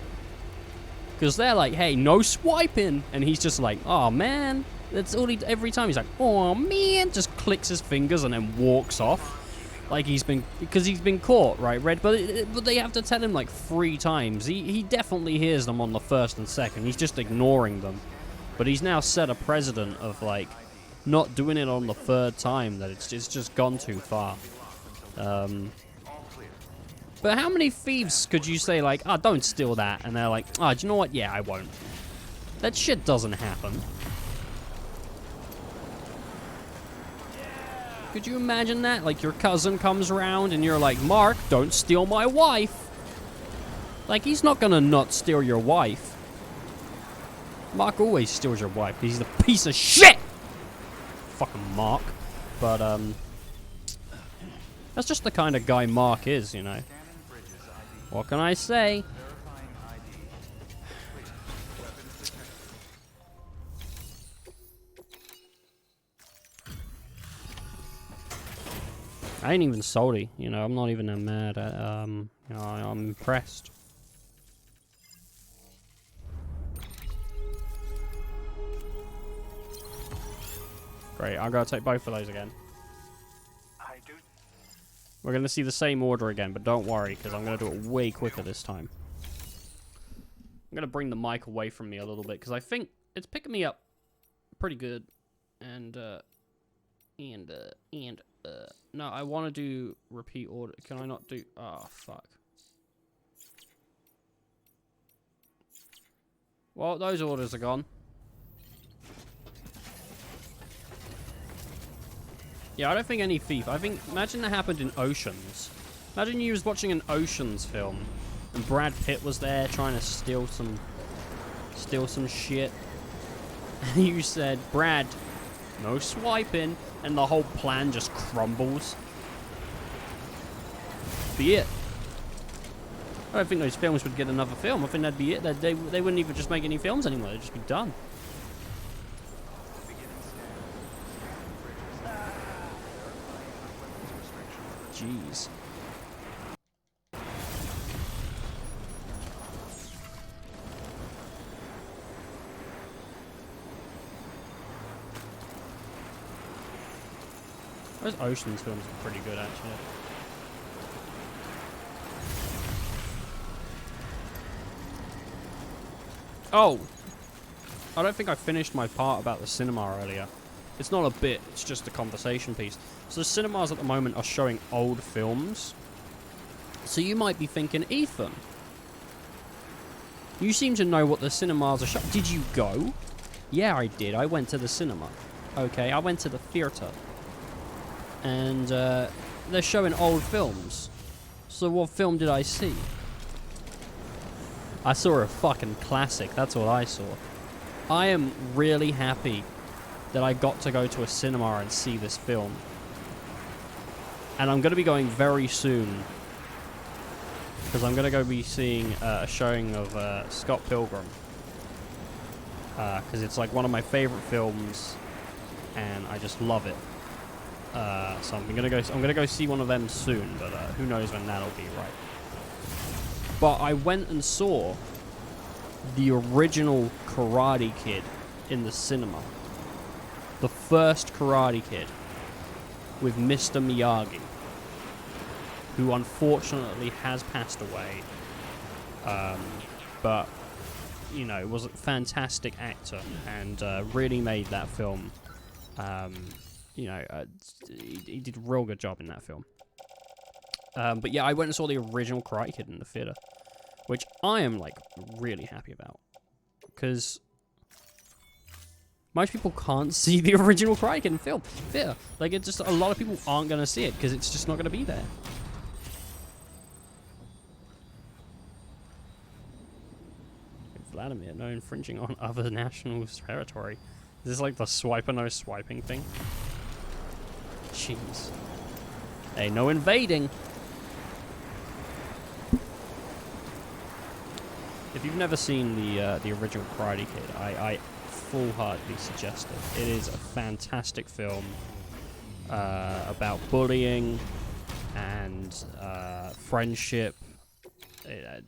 Because they're like, hey, no swiping. And he's just like, oh, man. That's all every time he's like, oh, man. Just clicks his fingers and then walks off. Like because he's been caught, right, Red? But they have to tell him like 3 times. He definitely hears them on the first and second. He's just ignoring them. But he's now set a precedent of like not doing it on the 3rd time. That it's just gone too far. But how many thieves could you say, like, oh, don't steal that, and they're like, oh, do you know what? Yeah, I won't. That shit doesn't happen. Could you imagine that? Like, your cousin comes around, and you're like, Mark, don't steal my wife. Like, he's not gonna not steal your wife. Mark always steals your wife. He's the piece of shit! Fucking Mark. But, that's just the kind of guy Mark is, you know. What can I say? I ain't even salty, you know. I'm not even that mad at, you know, I'm impressed. Great, I'm gonna take both of those again. We're going to see the same order again, but don't worry, because I'm going to do it way quicker this time. I'm going to bring the mic away from me a little bit, because I think it's picking me up pretty good. And, no, I want to do repeat order. Can I not do... Oh, fuck. Well, those orders are gone. Yeah, I don't think any thief. I think, imagine that happened in Oceans. Imagine you was watching an Oceans film, and Brad Pitt was there trying to steal some shit. And you said, Brad, no swiping, and the whole plan just crumbles. Be it. I don't think those films would get another film. I think that'd be it. They wouldn't even just make any films anymore. They'd just be done. Jeez. Those Oceans films are pretty good, actually. Oh! I don't think I finished my part about the cinema earlier. It's not a bit, it's just a conversation piece. So the cinemas at the moment are showing old films. So you might be thinking, Ethan, you seem to know what the cinemas are showing. Did you go? Yeah, I did. I went to the cinema. Okay, I went to the theater. And they're showing old films. So what film did I see? I saw a fucking classic. That's what I saw. I am really happy that I got to go to a cinema and see this film. And I'm going to be going very soon, because I'm going to go be seeing a showing of Scott Pilgrim. Because it's like one of my favorite films, and I just love it. So I'm gonna go see one of them soon, but who knows when that'll be, right? But I went and saw the original Karate Kid in the cinema. The first Karate Kid with Mr. Miyagi, who unfortunately has passed away. But, you know, was a fantastic actor and really made that film. You know, he did a real good job in that film. But yeah, I went and saw the original Karate Kid in the theater, which I am, like, really happy about. Because most people can't see the original Karate Kid in film. Theater. Like, it's just, a lot of people aren't going to see it, because it's just not going to be there. Vladimir, no infringing on other national territory. Is this like the swiper no swiping thing? Jeez. Hey, no invading. If you've never seen the original Karate Kid, I full-heartedly suggest it. It is a fantastic film about bullying and friendship.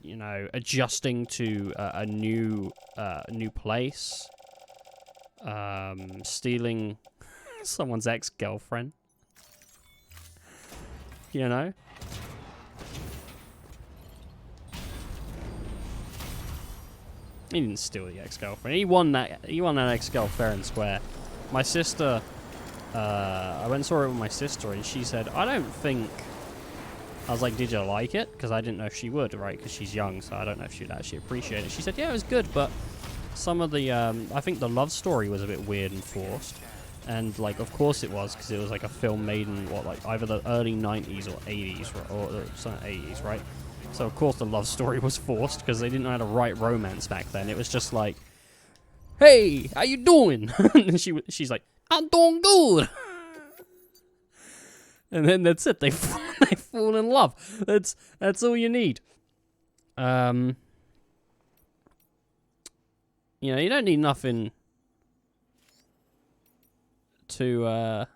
You know, adjusting to a new place, stealing someone's ex-girlfriend. You know. He didn't steal the ex-girlfriend. He won that ex-girlfriend square. My sister, I went and saw it with my sister, and she said, "I don't think." I was like, "Did you like it?" Because I didn't know if she would, right? Because she's young, so I don't know if she'd actually appreciate it. She said, "Yeah, it was good, but some of the, I think the love story was a bit weird and forced." And, like, of course it was, because it was, like, a film made in, what, like, either the early 90s or 80s, or some 80s, right? So, of course, the love story was forced, because they didn't know how to write romance back then. It was just like, "Hey, how you doing?" And she's like, "I'm doing good." And then that's it. They fall in love. That's all you need. You know, you don't need nothing too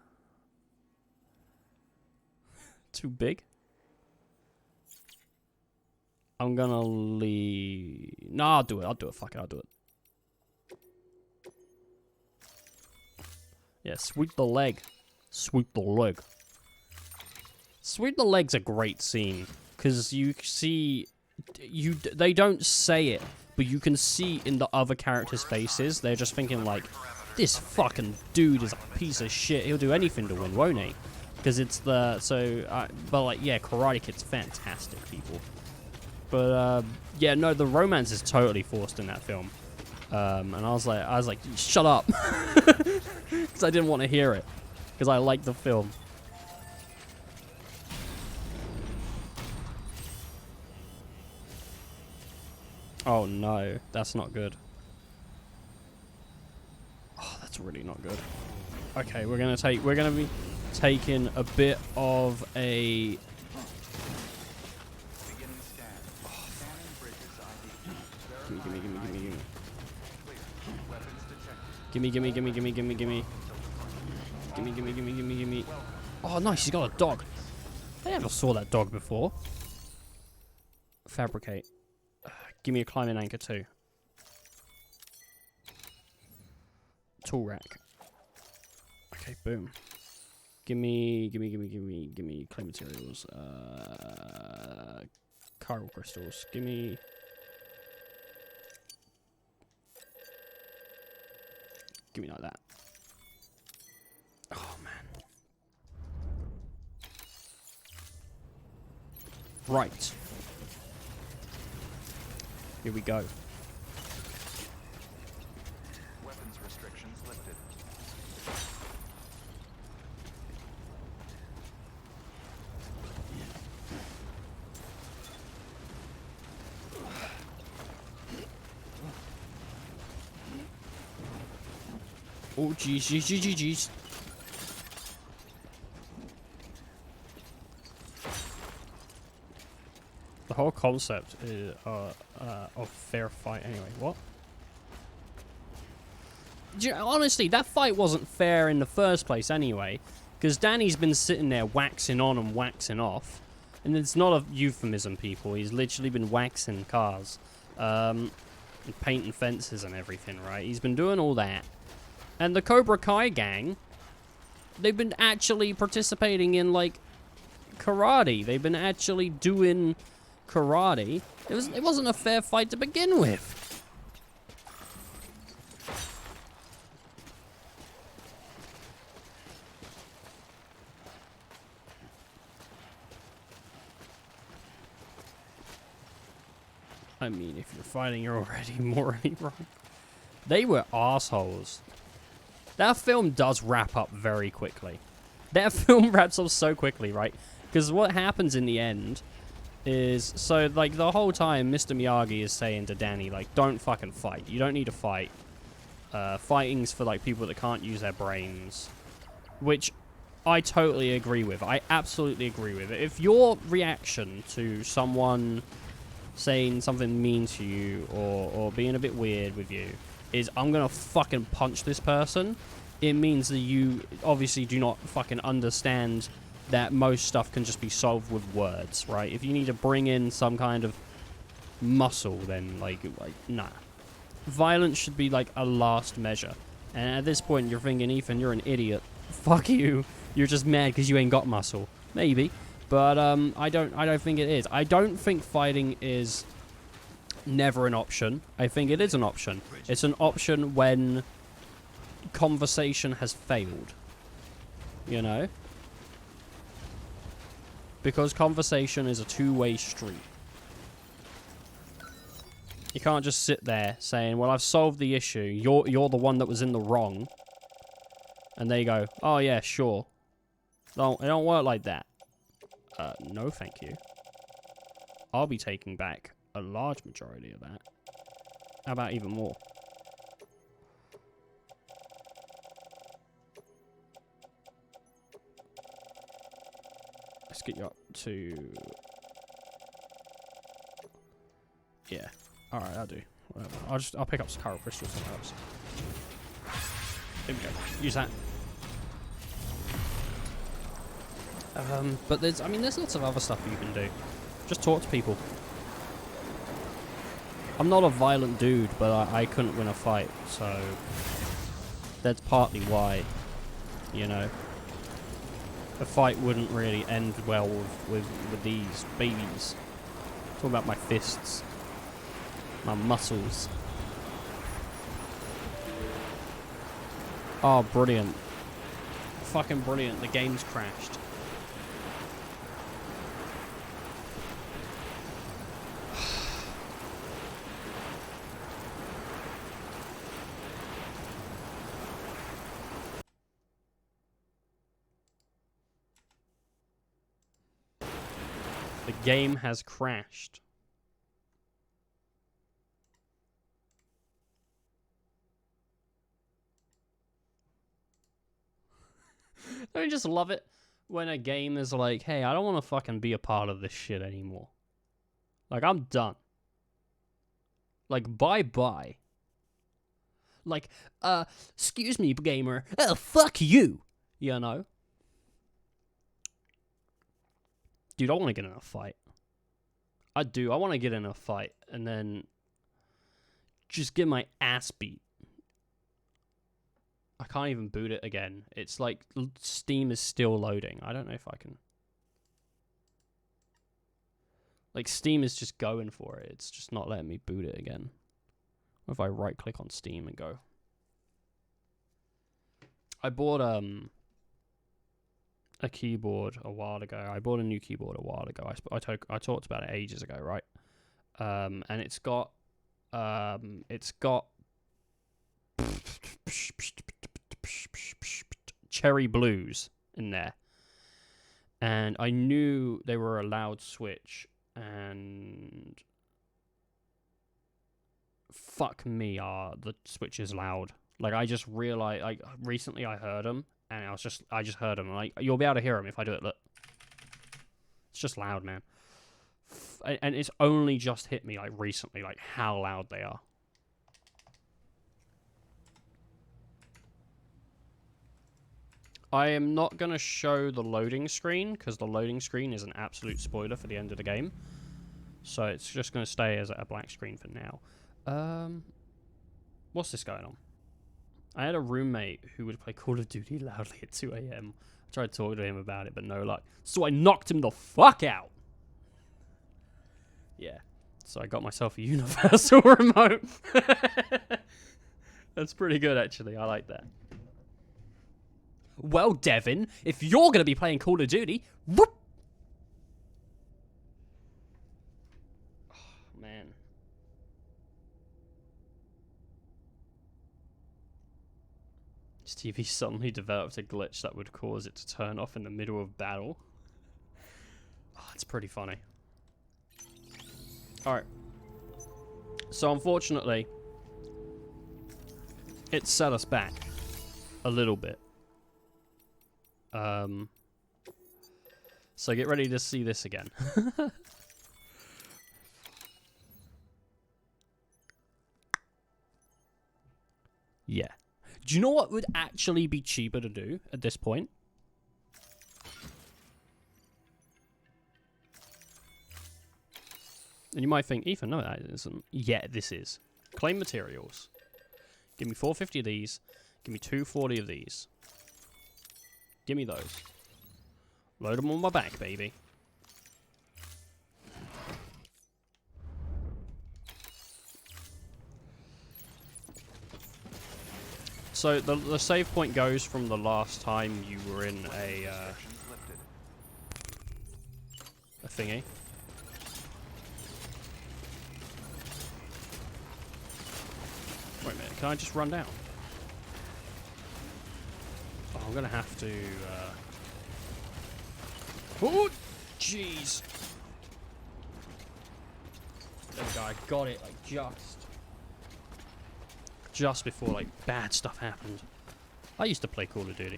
big. I'm gonna leave. No, I'll do it. Fuck it, I'll do it. Yeah, sweep the leg. Sweep the leg. Sweep the leg's a great scene, because you see, they don't say it, but you can see in the other characters' faces, they're just thinking like, this fucking dude is a piece of shit, he'll do anything to win, won't he? Because it's the, but like, yeah, Karate Kid's fantastic, people. But, yeah, no, the romance is totally forced in that film. And I was like, shut up. Because I didn't want to hear it, because I liked the film. Oh no, that's not good. Oh, that's really not good. Okay, we're gonna be taking a bit of a. Gimme. Oh, nice, he's got a dog. I never saw that dog before. Fabricate. Give me a climbing anchor too. Tool rack. Okay, boom. Give me clay materials. Chiral crystals. Give me like that. Oh man. Right. Here we go. Weapons restrictions lifted. Oh, jeez, jeez, jeez, jeez. The whole concept is, of fair fight. Anyway, what? Honestly, that fight wasn't fair in the first place anyway, because Danny's been sitting there waxing on and waxing off, and it's not a euphemism, people. He's literally been waxing cars, and painting fences and everything, right? He's been doing all that. And the Cobra Kai gang, they've been actually participating in, like, karate. They've been actually doing karate. It wasn't a fair fight to begin with. I mean, if you're fighting, you're already morally wrong. They were assholes. That film does wrap up very quickly. That film wraps up so quickly, right? Because what happens in the end is, so, like, the whole time, Mr. Miyagi is saying to Danny, like, don't fucking fight. You don't need to fight. Fighting's for, like, people that can't use their brains. Which I totally agree with. I absolutely agree with it. If your reaction to someone saying something mean to you or being a bit weird with you is, I'm gonna fucking punch this person, it means that you obviously do not fucking understand that most stuff can just be solved with words, right? If you need to bring in some kind of muscle, then like nah. Violence should be like a last measure. And at this point you're thinking, Ethan, you're an idiot. Fuck you. You're just mad because you ain't got muscle. Maybe. But I don't think it is. I don't think fighting is never an option. I think it is an option. It's an option when conversation has failed. You know? Because conversation is a two-way street. You can't just sit there saying, well, I've solved the issue. You're the one that was in the wrong. And they go, oh yeah, sure. It don't work like that. No, thank you. I'll be taking back a large majority of that. How about even more? Let's get you up to... Yeah. Alright, I'll do. Whatever. I'll pick up some Chiral Crystals somewhere else. There we go. Use that. But there's lots of other stuff you can do. Just talk to people. I'm not a violent dude, but I couldn't win a fight, so that's partly why, you know, a fight wouldn't really end well with these babies. Talking about my fists, my muscles. Oh, brilliant. Fucking brilliant. The game's crashed. The game has crashed. I just love it when a game is like, hey, I don't want to fucking be a part of this shit anymore. Like, I'm done. Like, bye-bye. Like, excuse me, gamer. Oh, fuck you. You know? Dude, I want to get in a fight. I do. I want to get in a fight and then just get my ass beat. I can't even boot it again. It's like Steam is still loading. I don't know if I can. Like, Steam is just going for it. It's just not letting me boot it again. What if I right click on Steam and go? I bought a keyboard a while ago. I bought a new keyboard a while ago. I talked about it ages ago, right? And it's got cherry blues in there, and I knew they were a loud switch, and fuck me, the switch is loud. Like, I just realized, like, recently I heard them, and I just heard them. Like, you'll be able to hear them if I do it, look. It's just loud, man. And it's only just hit me, like, recently, like, how loud they are. I am not going to show the loading screen, because the loading screen is an absolute spoiler for the end of the game. So it's just going to stay as a black screen for now. What's this going on? I had a roommate who would play Call of Duty loudly at 2 AM. I tried to talk to him about it, but no luck. So I knocked him the fuck out. Yeah. So I got myself a universal remote. That's pretty good, actually. I like that. Well, Devin, if you're going to be playing Call of Duty, whoop! Oh, man. This TV suddenly developed a glitch that would cause it to turn off in the middle of battle. Oh, it's pretty funny. Alright. So, unfortunately, it set us back a little bit. So get ready to see this again. Yeah. Do you know what would actually be cheaper to do at this point? And you might think, Ethan, no, that isn't. Yeah, this is. Claim materials. Give me 450 of these. Give me 240 of these. Give me those. Load them on my back, baby. So the save point goes from the last time you were in a thingy. Wait a minute, can I just run down? Oh, I'm gonna have to. Oh, jeez. There we go. I got it. Like just before like bad stuff happened. I used to play Call of Duty.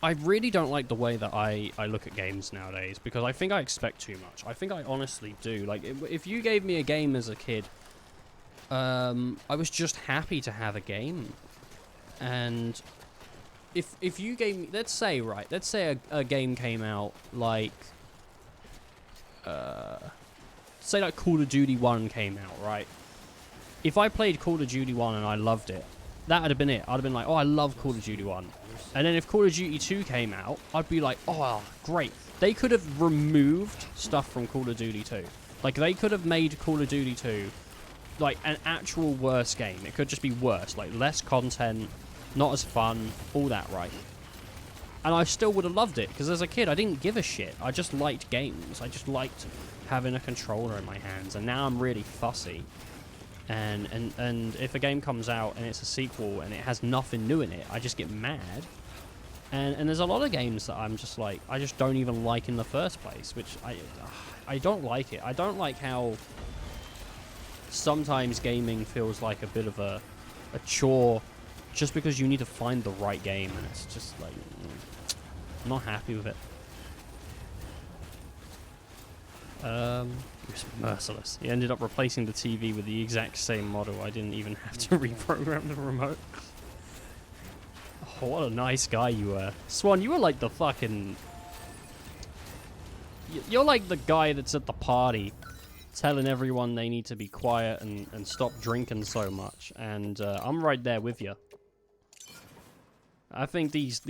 I really don't like the way that I look at games nowadays because I think I expect too much. I think I honestly do. Like if you gave me a game as a kid, I was just happy to have a game, and if you gave me, let's say a game came out like, say like Call of Duty 1 came out, right? If I played Call of Duty 1 and I loved it, that would have been it. I'd have been like, oh, I love Call of Duty 1. And then if Call of Duty 2 came out, I'd be like, oh, great. They could have removed stuff from Call of Duty 2. Like, they could have made Call of Duty 2, like, an actual worse game. It could just be worse. Like, less content, not as fun, all that, right? And I still would have loved it, because as a kid, I didn't give a shit. I just liked games. I just liked having a controller in my hands. And now I'm really fussy. And if a game comes out and it's a sequel and it has nothing new in it, I just get mad. And there's a lot of games that I'm just like, I just don't even like in the first place, which I don't like it. I don't like how sometimes gaming feels like a bit of a chore just because you need to find the right game, and it's just like, I'm not happy with it. He was merciless. He ended up replacing the TV with the exact same model. I didn't even have to reprogram the remote. Oh, what a nice guy you were. Swan, you were like the fucking... You're like the guy that's at the party telling everyone they need to be quiet and stop drinking so much. And I'm right there with you. I think these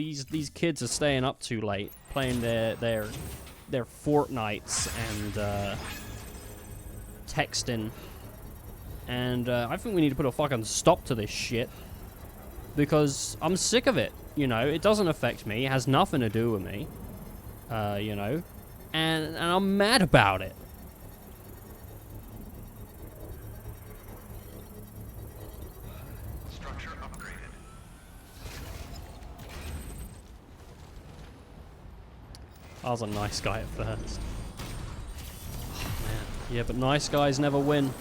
kids are staying up too late, playing their Fortnites and texting, and I think we need to put a fucking stop to this shit because I'm sick of it. You know, it doesn't affect me. It has nothing to do with me. You know, and I'm mad about it. Structure upgraded. I was a nice guy at first. Oh, man. Yeah, but nice guys never win.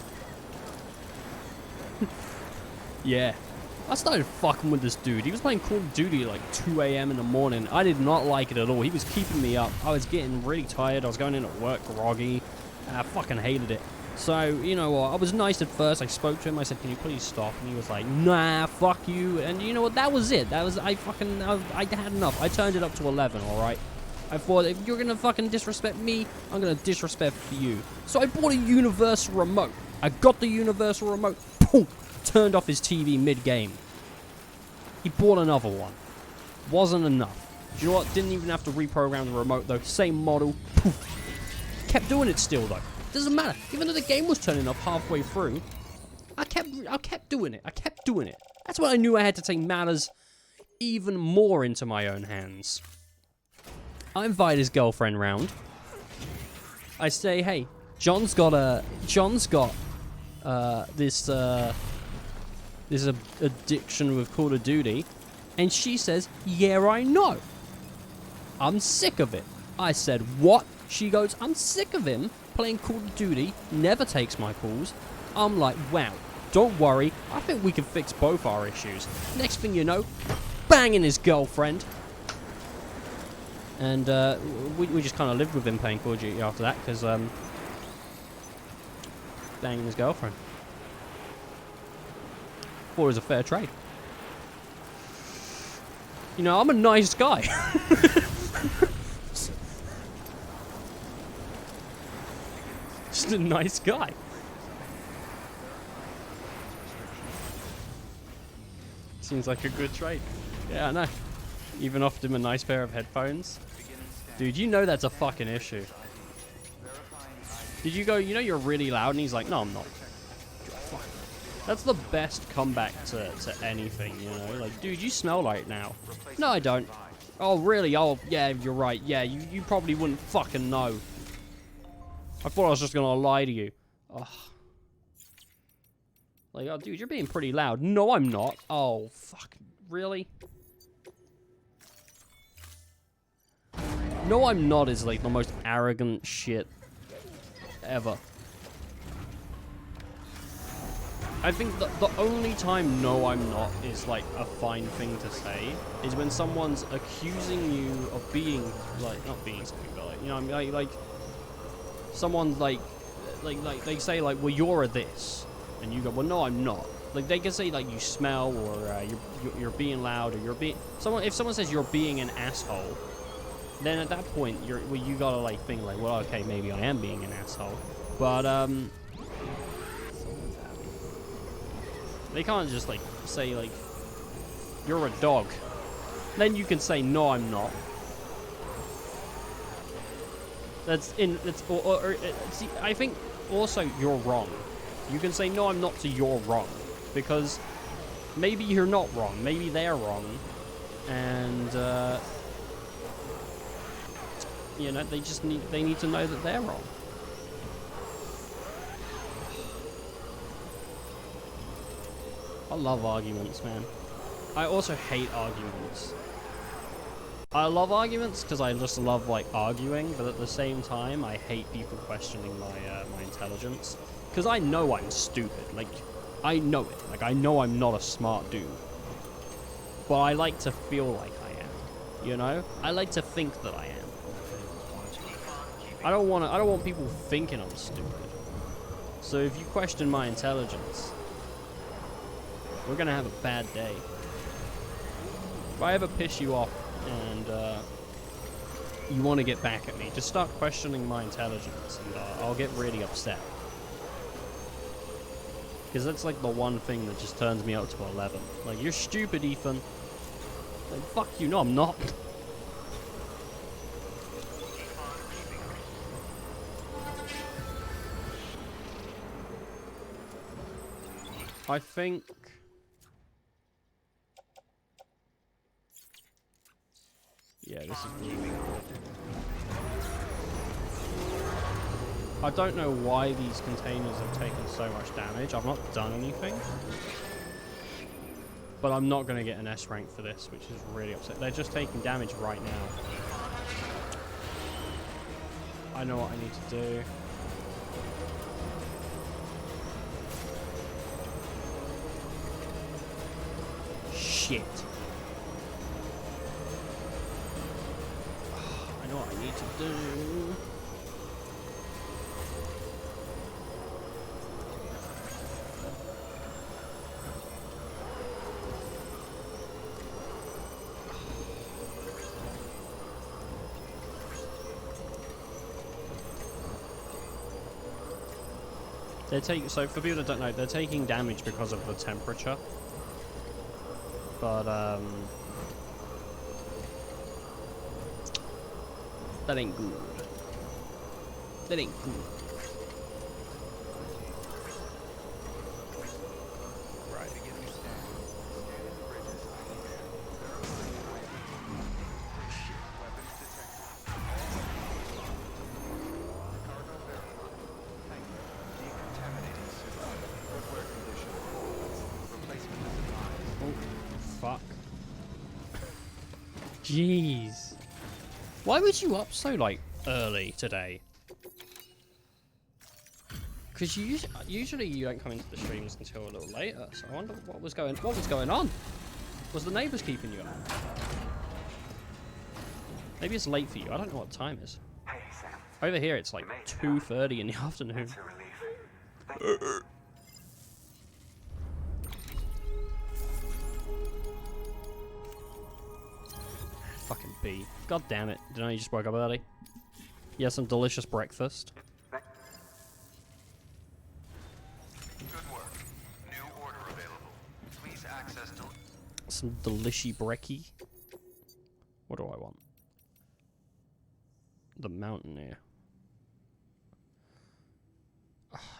Yeah. I started fucking with this dude. He was playing Call of Duty at like 2 a.m. in the morning. I did not like it at all. He was keeping me up. I was getting really tired. I was going in at work groggy. And I fucking hated it. So, you know what? I was nice at first. I spoke to him. I said, can you please stop? And he was like, nah, fuck you. And you know what? That was it. I had enough. I turned it up to 11, alright? I thought, if you're gonna fucking disrespect me, I'm gonna disrespect you. So I bought a universal remote. I got the universal remote. Boom! Turned off his TV mid-game. He bought another one. Wasn't enough. You know what? Didn't even have to reprogram the remote though. Same model. Poof. Kept doing it still though. Doesn't matter. Even though the game was turning off halfway through, I kept doing it. I kept doing it. That's when I knew I had to take matters even more into my own hands. I invite his girlfriend round. I say, hey, John's got this addiction with Call of Duty, and she says, yeah, I know. I'm sick of it. I said, what? She goes, I'm sick of him playing Call of Duty, never takes my calls. I'm like, wow, don't worry, I think we can fix both our issues. Next thing you know, banging his girlfriend. And we just kind of lived with him playing Call of Duty after that, because banging his girlfriend. Thought it was a fair trade. You know, I'm a nice guy. Just a nice guy. Seems like a good trade. Yeah, I know. Even offered him a nice pair of headphones. Dude, you know that's a fucking issue. Did you go, you know you're really loud? And he's like, no, I'm not. That's the best comeback to anything, you know? Like, dude, you smell like now. No, I don't. Oh, really? Oh, yeah, you're right. Yeah, you probably wouldn't fucking know. I thought I was just gonna lie to you. Ugh. Like, oh, dude, you're being pretty loud. No, I'm not. Oh, fuck. Really? No, I'm not is, like, the most arrogant shit ever. I think the only time no, I'm not is, like, a fine thing to say is when someone's accusing you of being, like, not being something, but, like, you know, I mean, like someone, like, they say, like, well, you're a this. And you go, well, no, I'm not. Like, they can say, like, you smell, or you're being loud, or you're being... If someone says you're being an asshole, then at that point, you gotta, like, think, like, well, okay, maybe I am being an asshole. But, they can't just, like, say, like, you're a dog. Then you can say, no, I'm not. See, I think also you're wrong. You can say, no, I'm not, to you're wrong. Because maybe you're not wrong. Maybe they're wrong. And, you know, they need to know that they're wrong. I love arguments, man. I also hate arguments. I love arguments because I just love, like, arguing, but at the same time, I hate people questioning my intelligence. Because I know I'm stupid. Like, I know it. Like, I know I'm not a smart dude. But I like to feel like I am. You know? I like to think that I am. I don't want people thinking I'm stupid. So if you question my intelligence, we're gonna have a bad day. If I ever piss you off and you want to get back at me, just start questioning my intelligence, and I'll get really upset. Because that's like the one thing that just turns me up to 11. Like, you're stupid, Ethan. Like, fuck you. No, I'm not. I think... Yeah, this is really good. I don't know why these containers have taken so much damage. I've not done anything. But I'm not going to get an S rank for this, which is really upset. They're just taking damage right now. I know what I need to do. shit. I know what I need to do. So for people that don't know, they're taking damage because of the temperature. But that ain't good. That ain't good. Right. Fuck. Jeez. Why was you up so, like, early today? Because usually you don't come into the streams until a little later, so I wonder what was going on? Was the neighbours keeping you up? Maybe it's late for you. I don't know what time is. Hey, Sam. Over here it's like 2:30 in the afternoon. It's a relief. Fucking bee. God damn it. Didn't I just woke up early? Yeah, some delicious breakfast. Good work. New order available. Please access Some delishy brekkie. What do I want? The Mountaineer.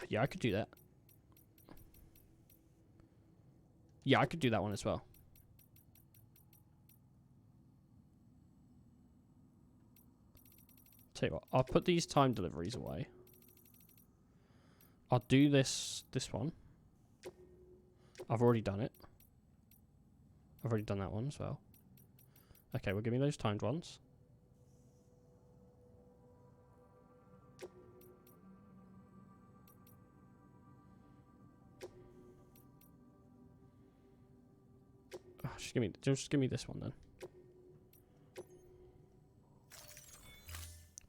Yeah, I could do that. Yeah, I could do that one as well. Tell you what, I'll put these time deliveries away. I'll do this one. I've already done it. I've already done that one as well. Okay, well, give me those timed ones. Oh, just give me this one then.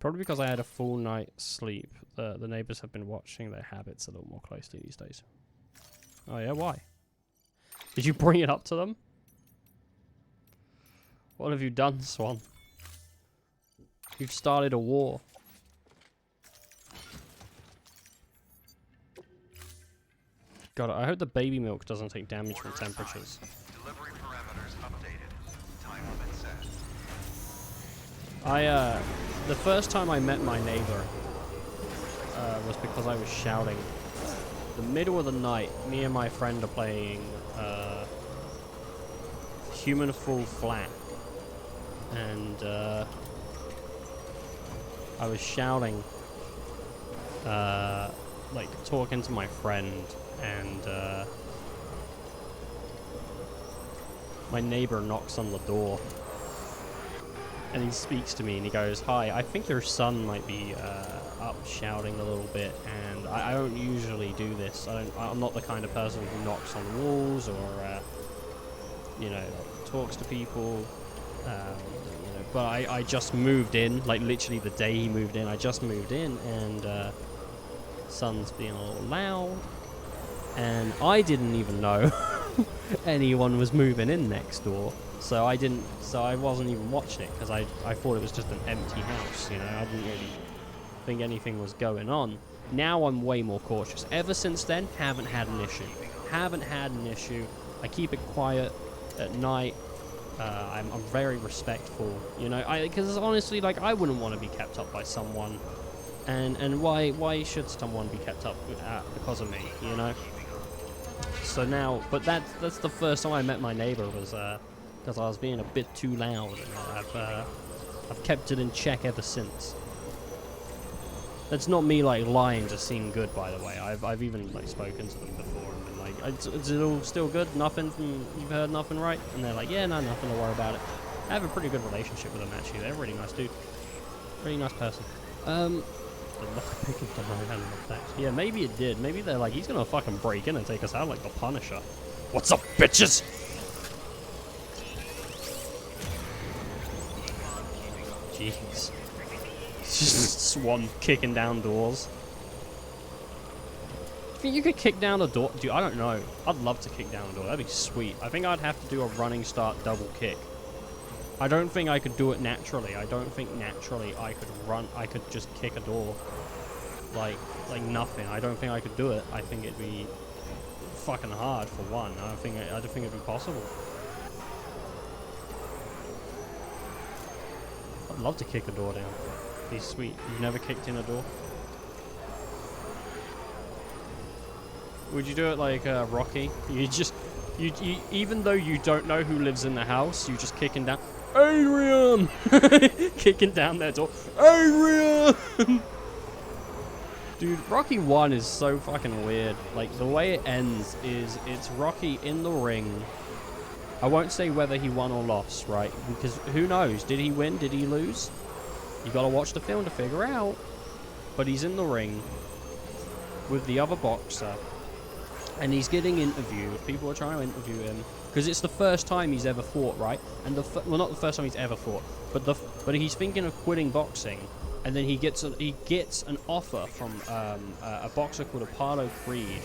Probably because I had a full night's sleep. The neighbours have been watching their habits a little more closely these days. Oh yeah, why? Did you bring it up to them? What have you done, Swan? You've started a war. God, I hope the baby milk doesn't take damage from temperatures. Delivery parameters updated. Time limit set. The first time I met my neighbor was because I was shouting. The middle of the night, me and my friend are playing Human Fall Flat, and I was shouting, like talking to my friend, and my neighbor knocks on the door. And he speaks to me and he goes, "Hi, I think your son might be up shouting a little bit, and I don't usually do this. I'm not the kind of person who knocks on walls or, you know, talks to people. You know, but I just moved in, like literally the day he moved in. I just moved in, and son's being a little loud, and I didn't even know anyone was moving in next door." So I wasn't even watching it because I thought it was just an empty house, you know. I didn't really think anything was going on. Now I'm way more cautious. Ever since then, haven't had an issue. I keep it quiet at night. I'm very respectful, you know. Because honestly, like, I wouldn't want to be kept up by someone, and why should someone be kept up because of me, you know? So now, but that's the first time I met my neighbor was because I was being a bit too loud, and I've kept it in check ever since. That's not me like lying to seem good, by the way. I've even like spoken to them before and been like, "Is it all still good? Nothing from you've heard nothing, right?" And they're like, "Yeah, no, nothing to worry about it." I have a pretty good relationship with them actually. They're a really nice dude, really nice person. The lockpick of the right hand effect. Yeah, maybe it did. Maybe they're like, he's gonna fucking break in and take us out like the Punisher. What's up, bitches? Jeez. It's just Swan kicking down doors. Do you think you could kick down a door? Dude, I don't know. I'd love to kick down a door. That'd be sweet. I think I'd have to do a running start double kick. I don't think I could do it naturally. I don't think naturally I could run. I could just kick a door like nothing. I don't think I could do it. I think it'd be fucking hard for one. I don't think it'd be possible. I'd love to kick a door down. Be sweet. You've never kicked in a door? Would you do it like Rocky? You even though you don't know who lives in the house, you just kicking down. Adrian! Kicking down their door. Adrian! Dude, Rocky 1 is so fucking weird. Like, the way it ends is it's Rocky in the ring. I won't say whether he won or lost, right? Because who knows? Did he win? Did he lose? You gotta watch the film to figure out. But he's in the ring with the other boxer. And he's getting interviewed. People are trying to interview him. Because it's the first time he's ever fought, right? And well, not the first time he's ever fought. But he's thinking of quitting boxing. And then he gets an offer from a boxer called Apollo Creed,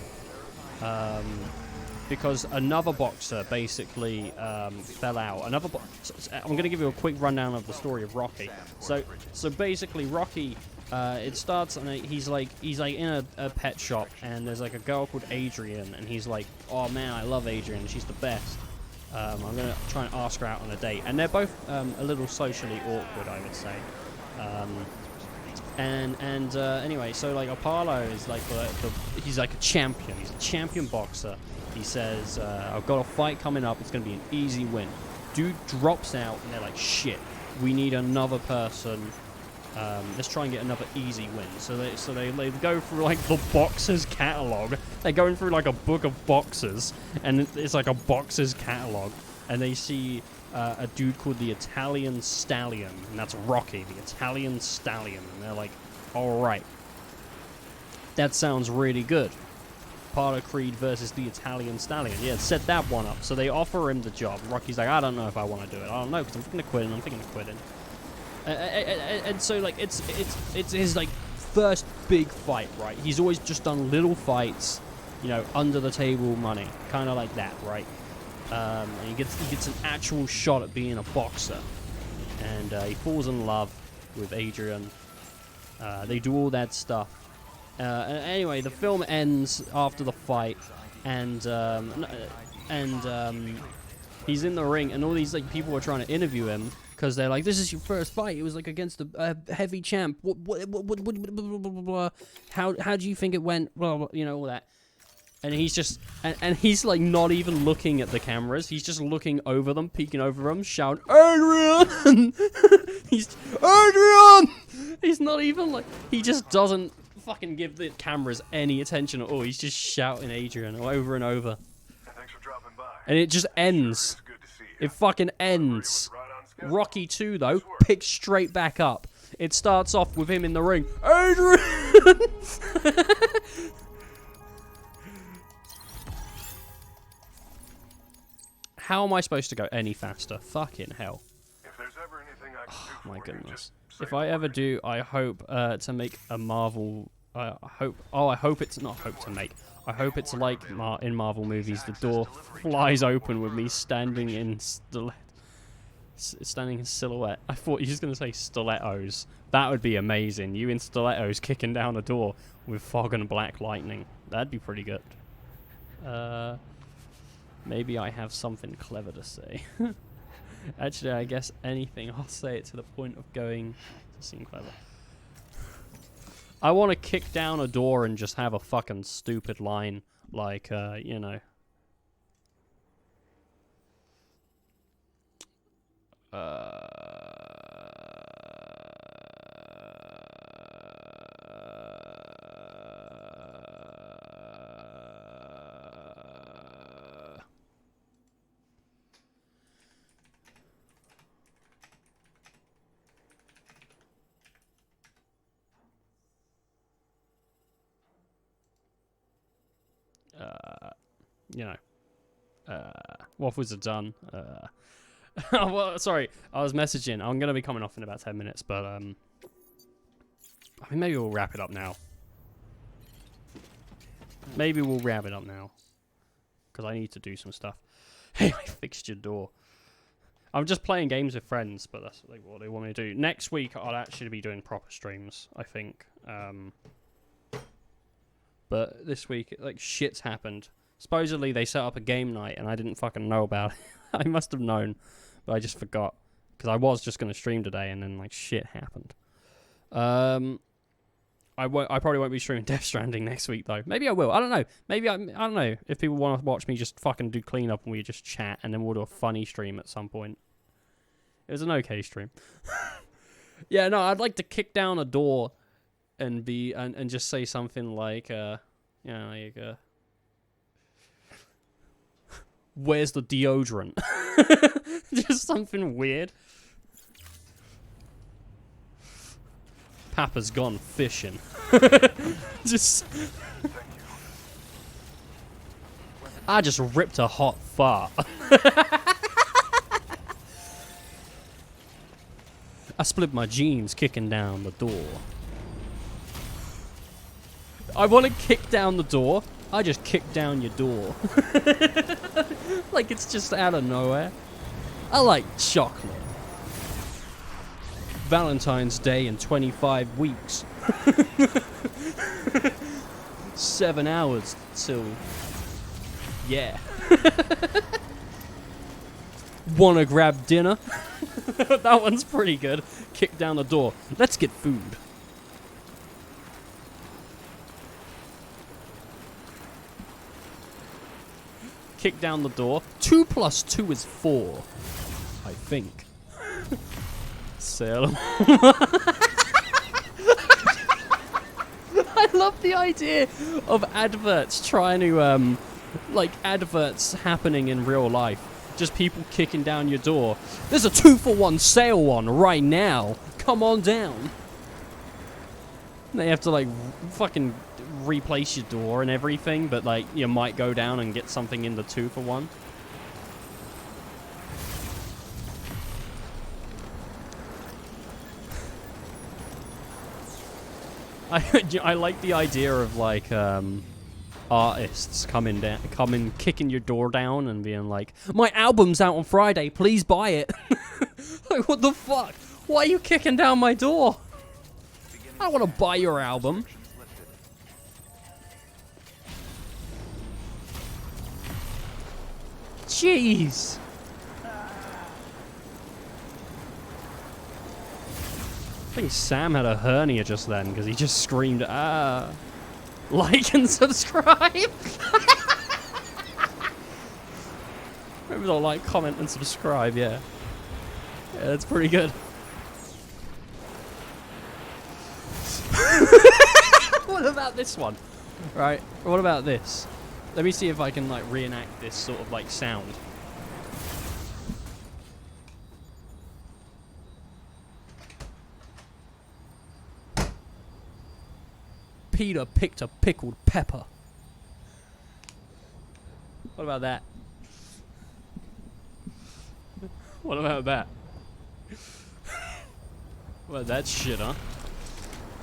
because another boxer basically fell out. I'm going to give you a quick rundown of the story of Rocky. So basically Rocky, it starts and he's like in a pet shop, and there's like a girl called Adrian, and he's like, oh man, I love Adrian, she's the best. I'm going to try and ask her out on a date, and they're both a little socially awkward, I would say. Anyway, so like Apollo is like he's like a champion. He's a champion boxer. He says, I've got a fight coming up. It's going to be an easy win. Dude drops out, and they're like, shit, we need another person. Let's try and get another easy win. So they go through like the boxers catalog. They're going through like a book of boxers, and it's like a boxers catalog, and they see a dude called the Italian Stallion, and that's Rocky, the Italian Stallion, and they're like, alright, that sounds really good. Apollo Creed versus the Italian Stallion. Yeah, set that one up. So they offer him the job. Rocky's like, I don't know if I want to do it. I don't know, because I'm thinking of quitting. And so like it's his like first big fight, right? He's always just done little fights, you know, under the table money, kind of like that, right? And he gets an actual shot at being a boxer, and he falls in love with Adrian. They do all that stuff. Anyway, the film ends after the fight, and he's in the ring, and all these like people are trying to interview him because they're like, "This is your first fight. It was like against a heavy champ. How do you think it went? Blah, blah, you know, all that." And he's just, and he's like not even looking at the cameras. He's just looking over them, peeking over them, shouting, Adrian! Adrian! He's not even like, he just doesn't fucking give the cameras any attention at all. He's just shouting Adrian over and over. Thanks for dropping by. And it just ends. It's good to see you. It fucking ends. Right on schedule. Rocky 2, though, picks straight back up. It starts off with him in the ring. Adrian! How am I supposed to go any faster? Fucking hell. If there's ever anything I can do for My you, goodness. just say If I ever do, I hope to make a Marvel... I hope it's not hope to make. I hope it's like in Marvel movies, the door flies open with me standing in silhouette. I thought you were just going to say stilettos. That would be amazing. You in stilettos kicking down a door with fog and black lightning. That'd be pretty good. Maybe I have something clever to say. Actually, I guess anything. I'll say it to the point of going to seem clever. I want to kick down a door and just have a fucking stupid line. Like, you know. You know, waffles are done. Oh, well, sorry. I was messaging. I'm going to be coming off in about 10 minutes, but, I mean, maybe we'll wrap it up now. Maybe we'll wrap it up now. Because I need to do some stuff. Hey, I fixed your door. I'm just playing games with friends, but that's like what they want me to do. Next week, I'll actually be doing proper streams, I think. But this week, like, shit's happened. Supposedly, they set up a game night, and I didn't fucking know about it. I must have known, but I just forgot. Because I was just going to stream today, and then, like, shit happened. I probably won't be streaming Death Stranding next week, though. Maybe I will. I don't know. Maybe I don't know. If people want to watch me just fucking do cleanup and we just chat, and then we'll do a funny stream at some point. It was an okay stream. Yeah, no, I'd like to kick down a door and be and just say something like, where's the deodorant? Just something weird. Papa's gone fishing. Just... I just ripped a hot fart. I split my jeans kicking down the door. I want to kick down the door. I just kicked down your door. Like it's just out of nowhere. I like chocolate. Valentine's Day in 25 weeks. 7 hours till... Yeah. Wanna grab dinner? That one's pretty good. Kick down the door. Let's get food. Kick down the door. 2 plus 2 is 4. I think. Salem. I love the idea of adverts trying to, like adverts happening in real life. Just people kicking down your door. There's a 2-for-1 sale on right now. Come on down. And they have to like fucking replace your door and everything, but like you might go down and get something in the 2-for-1. I like the idea of like artists coming kicking your door down and being like, my album's out on Friday, please buy it. Like what the fuck? Why are you kicking down my door? I don't want to buy your album. Jeez. I think Sam had a hernia just then because he just screamed, ah. Like and subscribe. Remember to like, comment, and subscribe, yeah. Yeah, that's pretty good. What about this one? Right, what about this? Let me see if I can like reenact this sort of like sound. Peter picked a pickled pepper. What about that? What about that? Well, that shit, huh?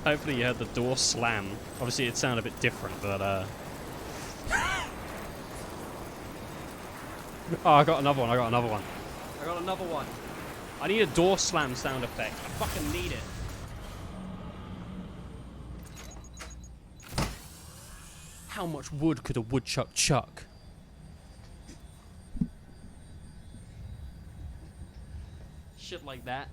Hopefully you heard the door slam. Obviously it sounded a bit different, but Oh, I got another one, I got another one. I need a door slam sound effect. I fucking need it. How much wood could a woodchuck chuck? Shit like that.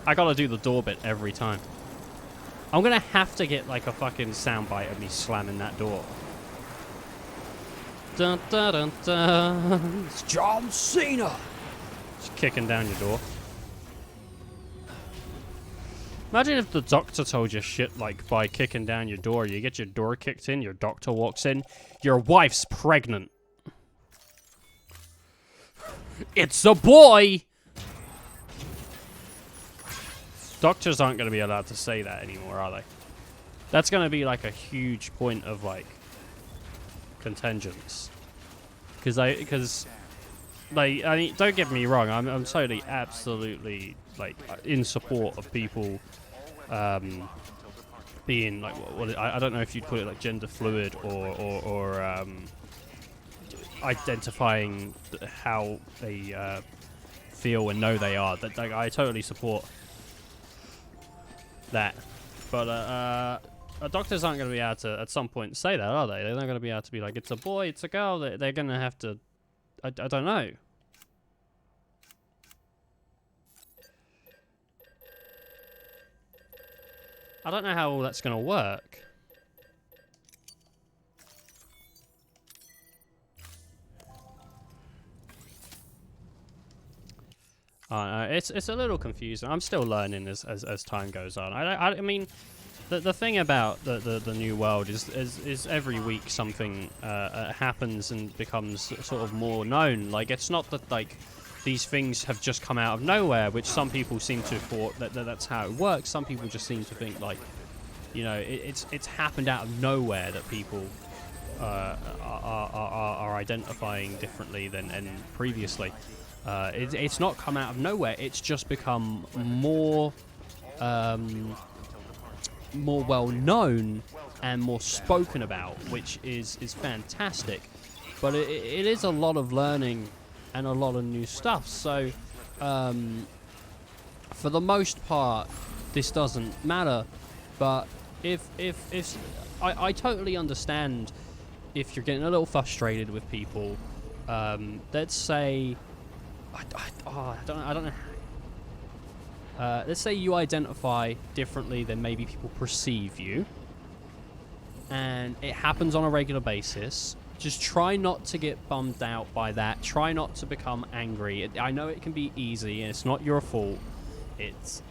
I gotta do the door bit every time. I'm gonna have to get like a fucking soundbite of me slamming that door. Dun dun dun dun. It's John Cena. Just kicking down your door. Imagine if the doctor told you shit like by kicking down your door, you get your door kicked in, your doctor walks in, your wife's pregnant. It's a boy! Doctors aren't going to be allowed to say that anymore, are they? That's going to be like a huge point of like contingence. Because like, I mean, don't get me wrong, I'm totally, absolutely, like, in support of people, being, like, I don't know if you'd call it, like, gender fluid or identifying how they, feel and know they are. That, like, I totally support that. But, doctors aren't going to be able to, at some point, say that, are they? They're not going to be able to be like, it's a boy, it's a girl. They're going to have to, I don't know. I don't know how all that's going to work. It's a little confusing. I'm still learning as time goes on. I mean, the thing about the new world is every week something happens and becomes sort of more known. Like, it's not that like these things have just come out of nowhere, which some people seem to have thought that's how it works. Some people just seem to think like, you know, it's happened out of nowhere that people are identifying differently than previously. It's not come out of nowhere. It's just become more more well known and more spoken about, which is fantastic. But it is a lot of learning and a lot of new stuff. So for the most part, this doesn't matter. But if I totally understand if you're getting a little frustrated with people. Let's say I don't know. Let's say you identify differently than maybe people perceive you, and it happens on a regular basis. Just try not to get bummed out by that. Try not to become angry. I know it can be easy, and it's not your fault. It's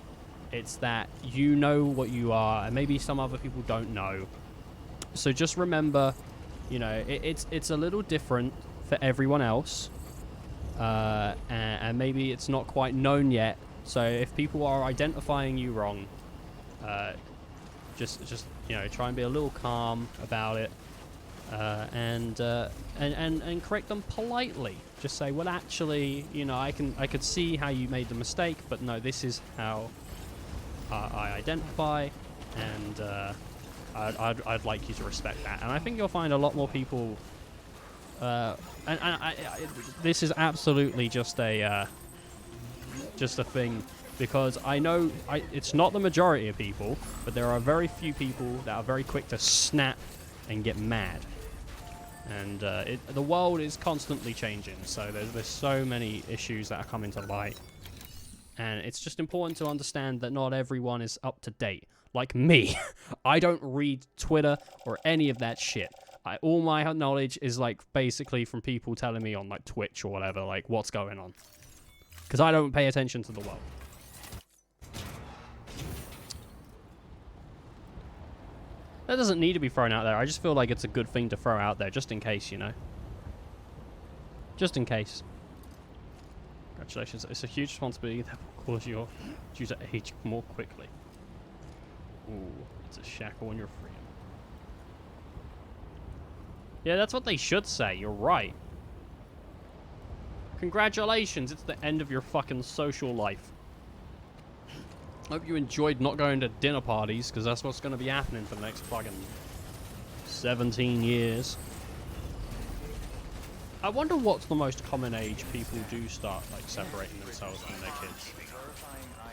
that you know what you are, and maybe some other people don't know. So just remember, you know, it's a little different for everyone else, and maybe it's not quite known yet. So if people are identifying you wrong, just you know, try and be a little calm about it, and correct them politely. Just say, well, actually, you know, I could see how you made the mistake, but no, this is how I identify, and I'd like you to respect that. And I think you'll find a lot more people. This is absolutely just a thing, because I know it's not the majority of people, but there are very few people that are very quick to snap and get mad. And the world is constantly changing, so there's so many issues that are coming to light. And it's just important to understand that not everyone is up to date. Like me, I don't read Twitter or any of that shit. All my knowledge is like basically from people telling me on like Twitch or whatever, like what's going on. Because I don't pay attention to the world. That doesn't need to be thrown out there. I just feel like it's a good thing to throw out there, just in case, you know. Just in case. Congratulations. It's a huge responsibility that will cause your due to age more quickly. Ooh, it's a shackle on your freedom. Yeah, that's what they should say. You're right. Congratulations, it's the end of your fucking social life. Hope you enjoyed not going to dinner parties, because that's what's going to be happening for the next fucking 17 years. I wonder what's the most common age people do start, like, separating themselves from their kids.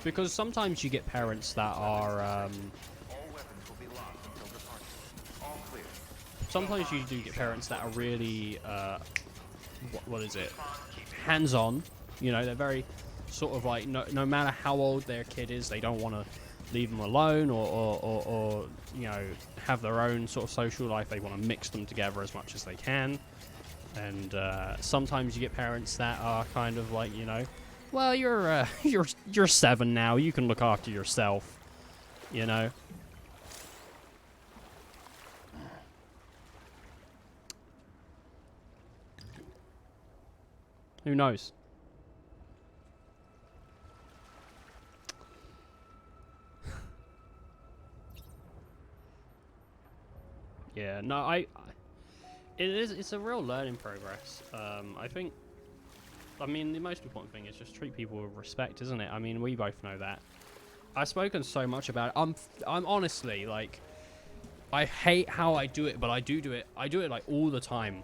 Because sometimes you get parents that are, sometimes you do get parents that are really, what is it? Hands-on. You know, they're very sort of like, no matter how old their kid is, they don't want to leave them alone or you know, have their own sort of social life. They want to mix them together as much as they can. And sometimes you get parents that are kind of like, you know, well, you're 7 now, you can look after yourself, you know. Who knows? Yeah, no, it's a real learning progress. I think, I mean, the most important thing is just treat people with respect, isn't it? I mean, we both know that. I've spoken so much about it. I'm honestly, like, I hate how I do it, but I do it. I do it, like, all the time,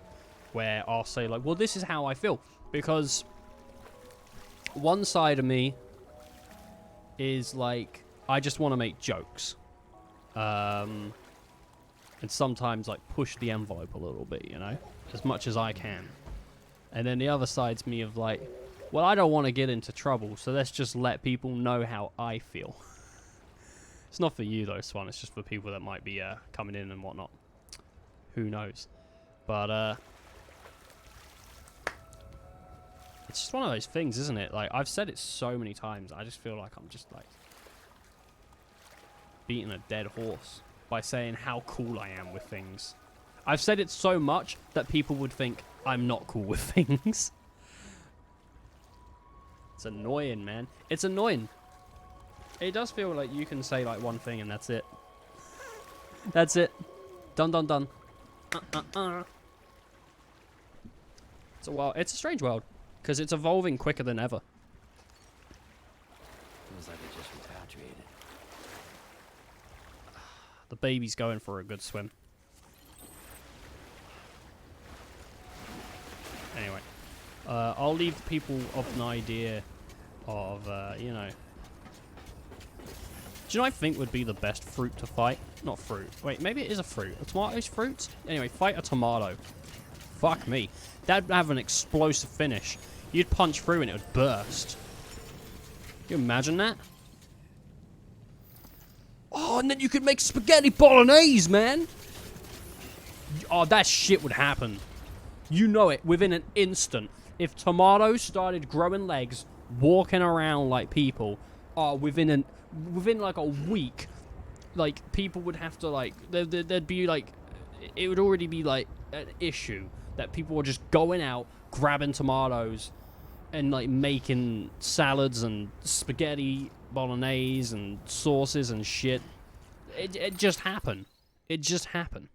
where I'll say, like, well, this is how I feel. Because one side of me is, like, I just want to make jokes. And sometimes, like, push the envelope a little bit, you know? As much as I can. And then the other side's me of, like, well, I don't want to get into trouble, so let's just let people know how I feel. It's not for you, though, Swan. It's just for people that might be coming in and whatnot. Who knows? But, it's just one of those things, isn't it? Like, I've said it so many times. I just feel like I'm just, like, beating a dead horse by saying how cool I am with things. I've said it so much that people would think I'm not cool with things. It's annoying, man. It's annoying. It does feel like you can say, like, one thing and that's it. That's it. Done, done, done. It's a strange world. Because it's evolving quicker than ever. Feels like it just repatriated. The baby's going for a good swim. Anyway. I'll leave people of an idea of, you know. Do you know what I think would be the best fruit to fight? Not fruit. Wait, maybe it is a fruit. A tomato's fruit? Anyway, fight a tomato. Fuck me. That'd have an explosive finish. You'd punch through and it would burst. Can you imagine that? Oh, and then you could make spaghetti bolognese, man. Oh, that shit would happen. You know it within an instant. If tomatoes started growing legs, walking around like people, within like a week, like people would have to like there'd be like it would already be like an issue that people were just going out grabbing tomatoes and like making salads and spaghetti bolognese and sauces and shit. It just happened. It just happened.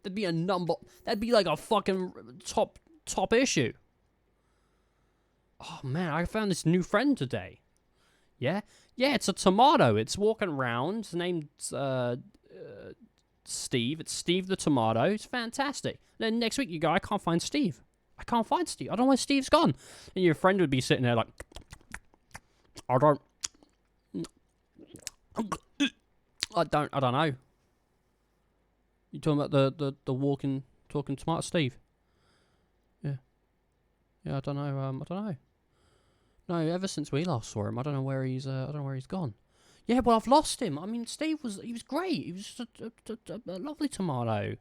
That'd be a number. That'd be like a fucking top issue. Oh man, I found this new friend today. Yeah, it's a tomato. It's walking around. It's named Steve. It's Steve the tomato. It's fantastic. Then next week you go, I can't find Steve. I can't find Steve. I don't know where Steve's gone. And your friend would be sitting there like, I don't know. You talking about the walking, talking tomato Steve? Yeah, I don't know. I don't know. No, ever since we last saw him, I don't know where he's. I don't know where he's gone. Yeah, well, I've lost him. I mean, Steve was great. He was just a lovely tomato,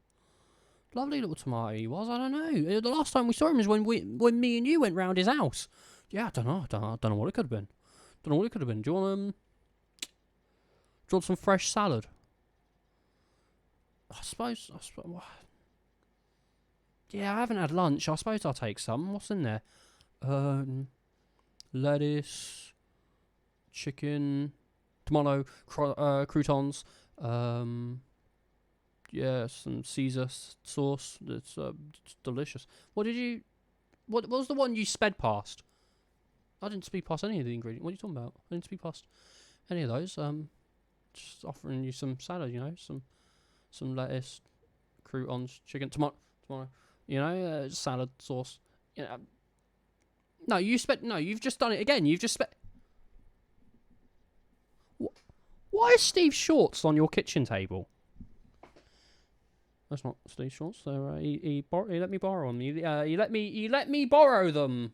lovely little tomato. He was. I don't know. The last time we saw him is when me and you went round his house. Yeah, I don't know. I don't know what it could have been. Don't know what it could have been. Do you want some fresh salad? I suppose. Yeah, I haven't had lunch. I suppose I'll take some. What's in there? Lettuce, chicken, tomato, croutons. Yeah, some Caesar sauce. It's delicious. What was the one you sped past? I didn't speed past any of the ingredients. What are you talking about? I didn't speed past any of those. Just offering you some salad, you know, some lettuce, croutons, chicken, tomato, you know, salad sauce. You know, no, you've just done it again. You've just spent. Why is Steve's shorts on your kitchen table? That's not Steve's shorts. So he let me borrow them. He let me borrow them.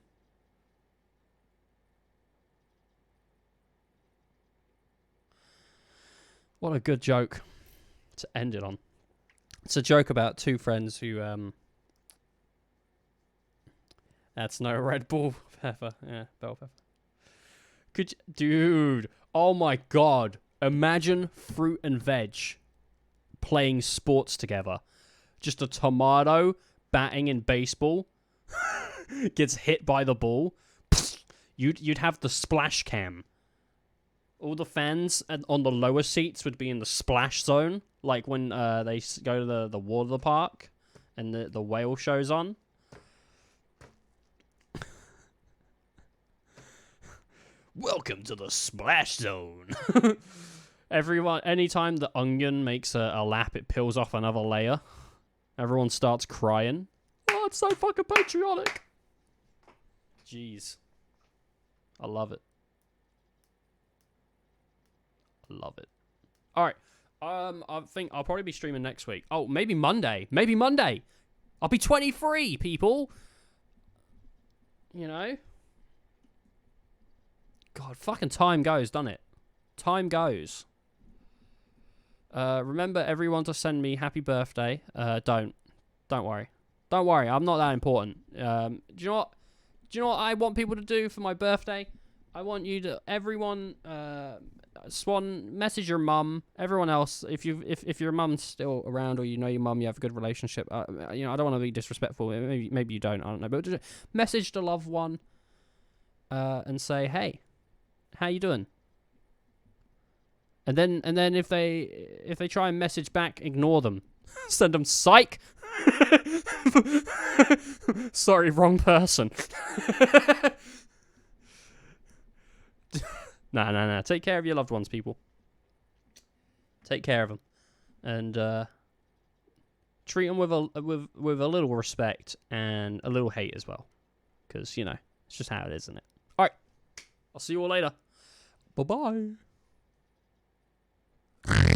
What a good joke to end it on. It's a joke about two friends who that's no Red Bull pepper. Yeah, bell pepper. Dude, oh my god. Imagine fruit and veg playing sports together. Just a tomato batting in baseball gets hit by the ball. You'd have the splash cam. all the fans on the lower seats would be in the splash zone, like when they go to the water park and the whale show's on. Welcome to the splash zone. Everyone, anytime the onion makes a lap, it peels off another layer. Everyone starts crying. Oh, it's so fucking patriotic. Jeez. I love it. I love it. Alright. I think I'll probably be streaming next week. Oh, maybe Monday. Maybe Monday. I'll be 23, people. You know? God, fucking time goes, doesn't it? Time goes. Remember everyone to send me happy birthday. Don't worry. Don't worry, I'm not that important. Do you know what I want people to do for my birthday? I want you to, everyone, Swan, message your mum. Everyone else, if your mum's still around or you know your mum, you have a good relationship. You know, I don't want to be disrespectful. Maybe you don't. I don't know. But just message the loved one, and say, hey, how you doing? And then if they try and message back, ignore them. Send them psych. Sorry, wrong person. Nah. Take care of your loved ones, people. Take care of them, and treat them with a little respect and a little hate as well, because you know it's just how it is, isn't it? All right, I'll see you all later. Bye bye.